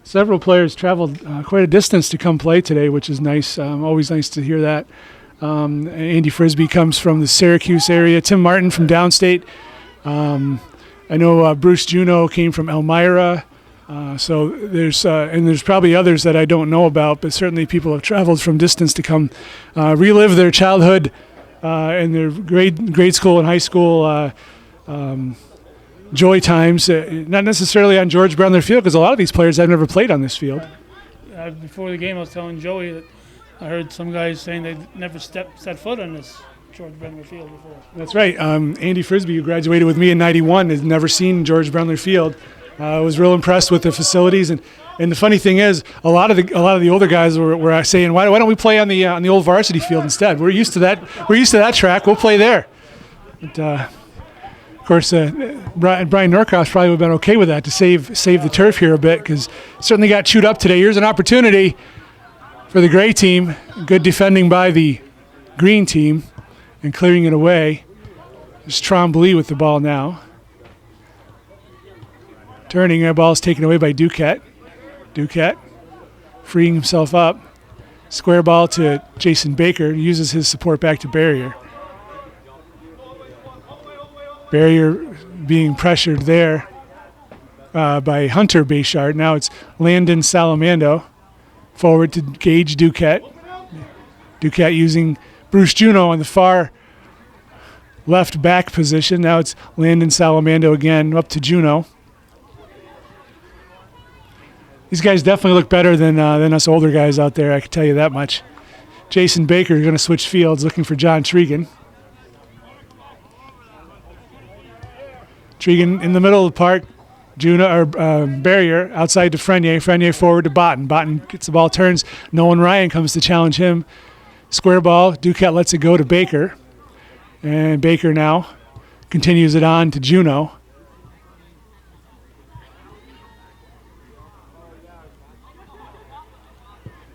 C: Several players traveled quite a distance to come play today, which is nice. Always nice to hear that. Andy Frisbee comes from the Syracuse area. Tim Martin from downstate. I know Bruce Juno came from Elmira. So there's probably others that I don't know about, but certainly people have traveled from distance to come relive their childhood and their grade school and high school joy times. Not necessarily on George Brendler Field, because a lot of these players have never played on this field.
B: Before the game, I was telling Joey that I heard some guys saying they'd never set foot on this George Brendler Field before.
C: That's right. Andy Frisbee, who graduated with me in '91, has never seen George Brendler Field. I was real impressed with the facilities, and the funny thing is, a lot of the older guys were saying, why don't we play on the old varsity field instead? We're used to that. We're used to that track. We'll play there. But, of course, Brian Norcross probably would have been okay with that to save the turf here a bit, because certainly got chewed up today. Here's an opportunity for the gray team. Good defending by the green team and clearing it away. There's Trombley with the ball now. Turning, that ball is taken away by Duquette. Duquette freeing himself up. Square ball to Jason Baker. Uses his support back to Barrier. Barrier being pressured there by Hunter Bayshard. Now it's Landon Salamando. Forward to Gage Duquette. Duquette using Bruce Juno on the far left back position. Now it's Landon Salamando again, up to Juno. These guys definitely look better than us older guys out there, I can tell you that much. Jason Baker going to switch fields, looking for John Tregan. Tregan in the middle of the park. Barrier outside to Frenier. Frenier forward to Botten. Botten gets the ball, turns. Nolan Ryan comes to challenge him. Square ball. Duquette lets it go to Baker. And Baker now continues it on to Juno.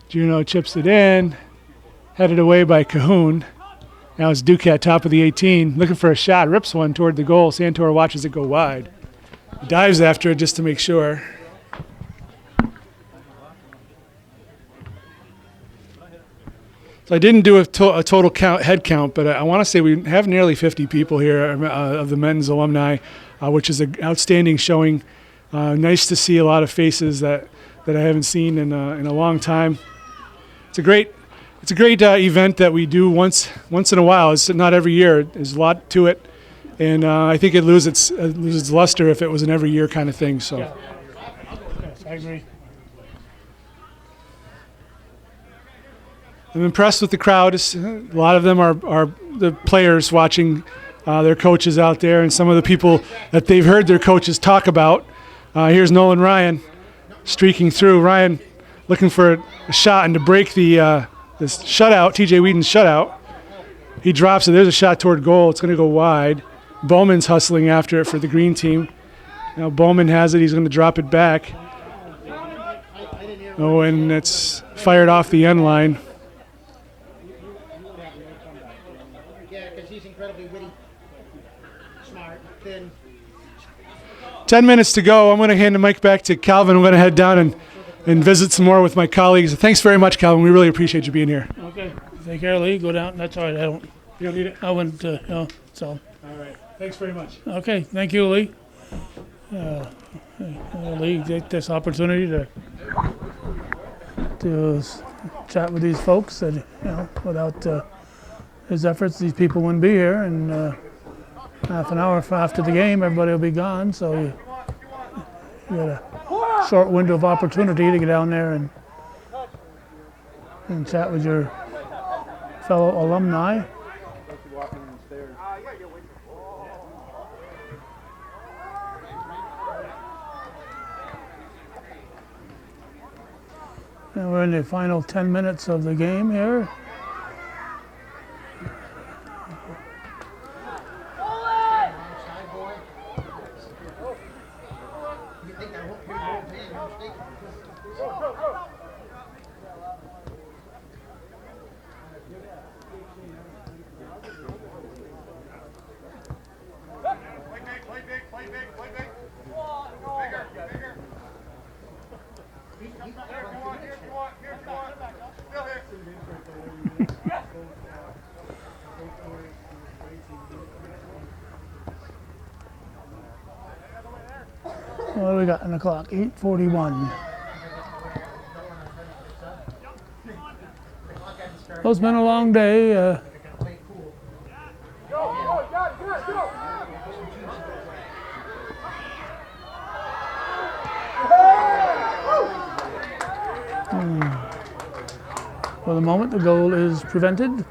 C: Juno chips it in. Headed away by Cahoon. Now it's Duquette, top of the 18. Looking for a shot. Rips one toward the goal. Santor watches it go wide. Dives after it just to make sure. So I didn't do a total head count, but I want to say we have nearly 50 people here of the men's alumni, which is an outstanding showing. Nice to see a lot of faces that I haven't seen in a long time. It's a great event that we do once in a while. It's not every year. There's a lot to it. And I think it loses its luster if it was an every year kind of thing. So,
B: yes, I agree.
C: I'm impressed with the crowd. A lot of them are the players watching their coaches out there, and some of the people that they've heard their coaches talk about. Here's Nolan Ryan streaking through. Ryan looking for a shot and to break the this shutout, T.J. Whedon's shutout. He drops it. There's a shot toward goal. It's going to go wide. Bowman's hustling after it for the green team. Now Bowman has it. He's going to drop it back. Oh, and it's fired off the end line.
F: Yeah, because he's incredibly witty, smart, thin.
C: 10 minutes to go. I'm going to hand the mic back to Calvin. I'm going to head down and visit some more with my colleagues. Thanks very much, Calvin. We really appreciate you being here.
B: Okay. Take care, Lee. Go down. That's all right.
C: You don't need it?
B: I went, so.
C: All right. Thanks very much.
B: Okay. Thank you, Lee. Lee, take this opportunity to chat with these folks that, without his efforts, these people wouldn't be here. And half an hour after the game, everybody will be gone. So you got a short window of opportunity to get down there and chat with your fellow alumni. And we're in the final 10 minutes of the game here. What do we got on the clock? 8:41. Well, it's been a long day. For the moment, the goal is prevented.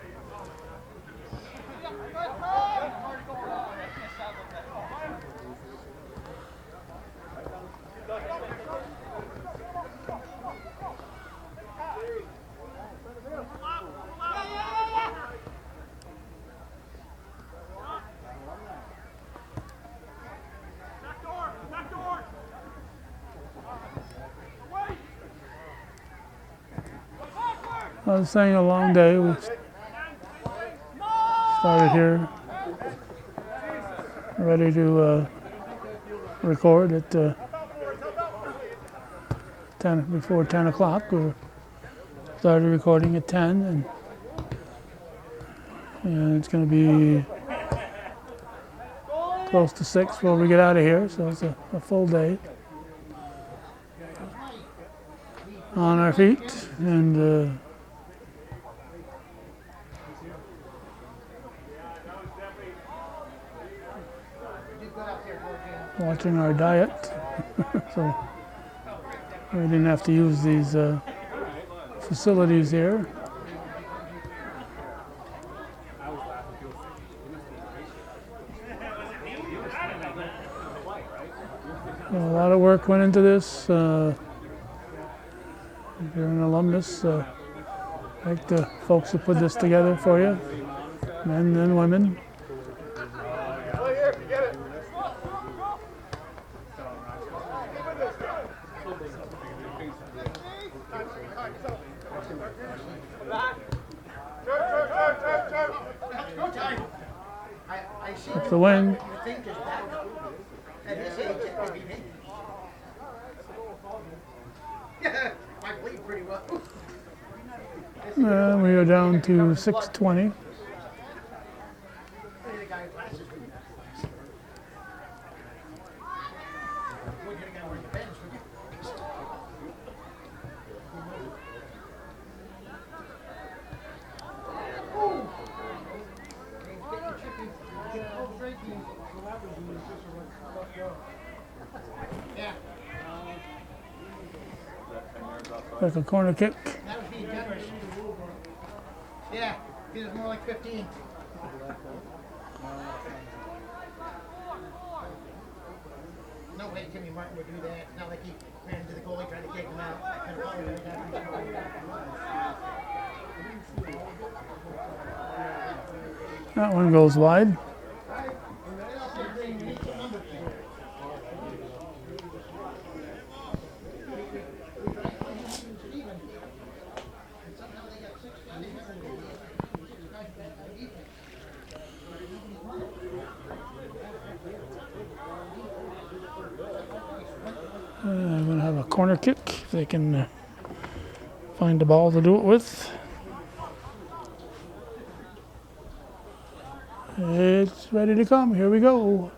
B: I was saying a long day. We started here, ready to record at before 10 o'clock. We started recording at 10, and it's going to be close to 6 before we get out of here, so it's a full day on our feet, and watching our diet. So we didn't have to use these facilities here. A lot of work went into this. If you're an alumnus, thank the folks who put this together for you, men and women. Up the wing. And we are down to 6:20. Like a corner kick.
F: That was being generous. Yeah, it was more like 15. No way Timmy Martin would do that. It's not like he ran into the goalie trying to kick him out.
B: That one goes wide. I'm going to have a corner kick if they can find the ball to do it with. It's ready to come. Here we go.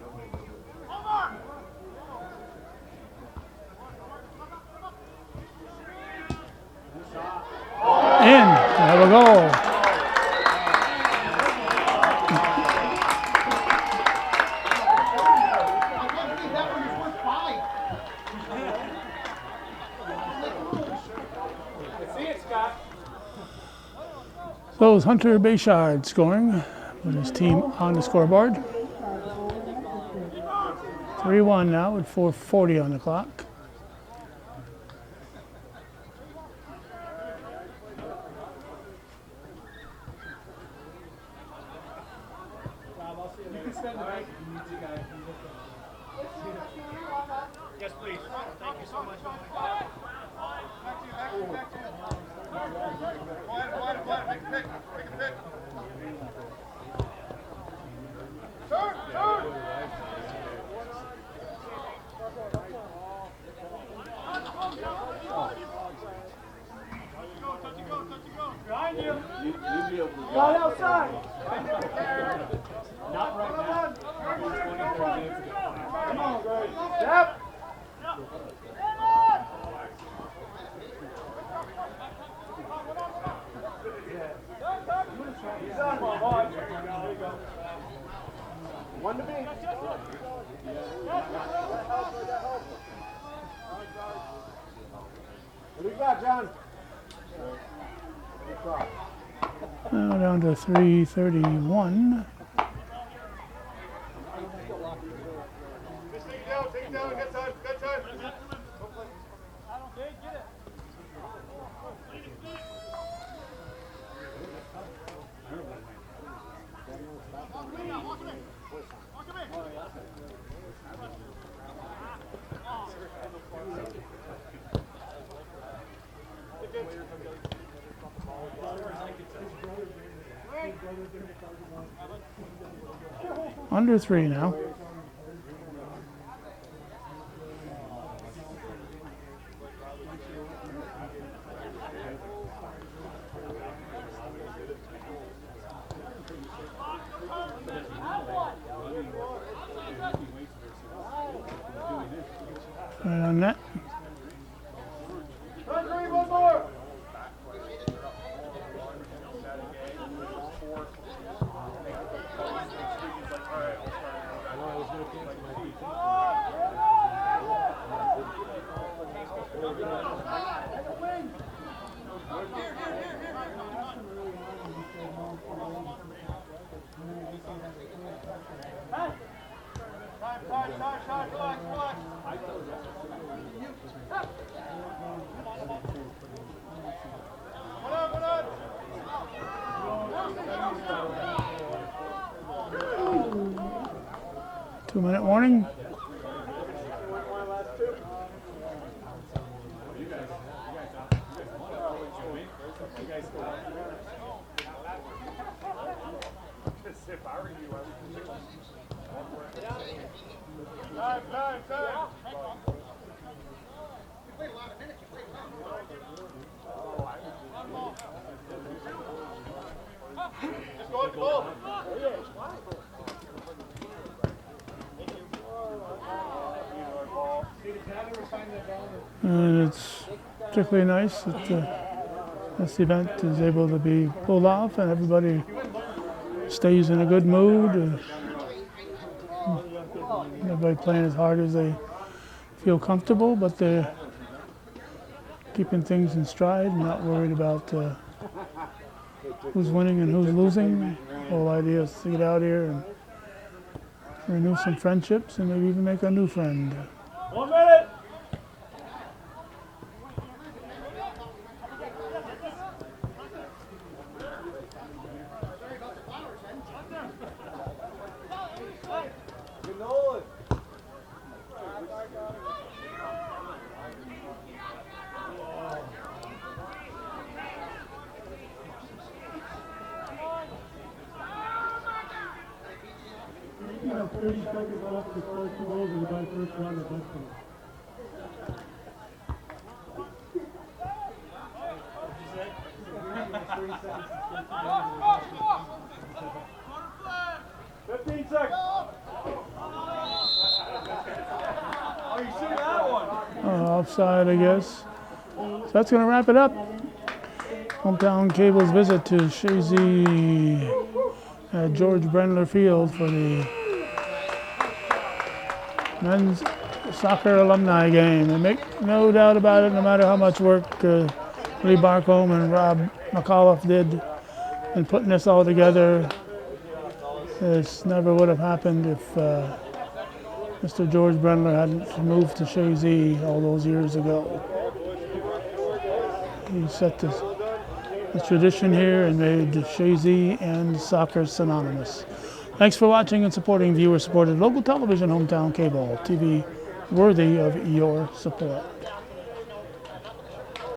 B: In. Have a goal. So is Hunter Bayshard scoring with his team on the scoreboard. 3-1 now with 4:40 on the clock.
F: Yes, please. Thank you so much.
G: Right outside.
A: Not right now. 20, 30 minutes ago.
G: Come on, guys. Yep. He's on, my boy. There you go. One to me. What do you got, John?
B: Now down to 3:31.
G: Take it down, get time, get time.
B: Under 3 now. Right on net.
G: One more.
B: Two-minute warning. And it's particularly nice that this event is able to be pulled off and everybody stays in a good mood. Everybody playing as hard as they feel comfortable, but they're keeping things in stride and not worried about who's winning and who's losing. The whole idea is to get out here and renew some friendships and maybe even make a new friend.
G: 1 minute.
C: You have 30 seconds left to score 2 goals in the first round of baseball.
B: Offside, I guess. So that's going to wrap it up. Hometown Cable's visit to Chazy at George Brendler Field for the men's soccer alumni game. And make no doubt about it, no matter how much work Lee Barcombe and Rob McAuliffe did in putting this all together, this never would have happened if Mr. George Brendler hadn't moved to Chazy all those years ago. He set the tradition here and made Chazy and soccer synonymous. Thanks for watching and supporting viewer-supported local television, Hometown Cable TV, worthy of your support.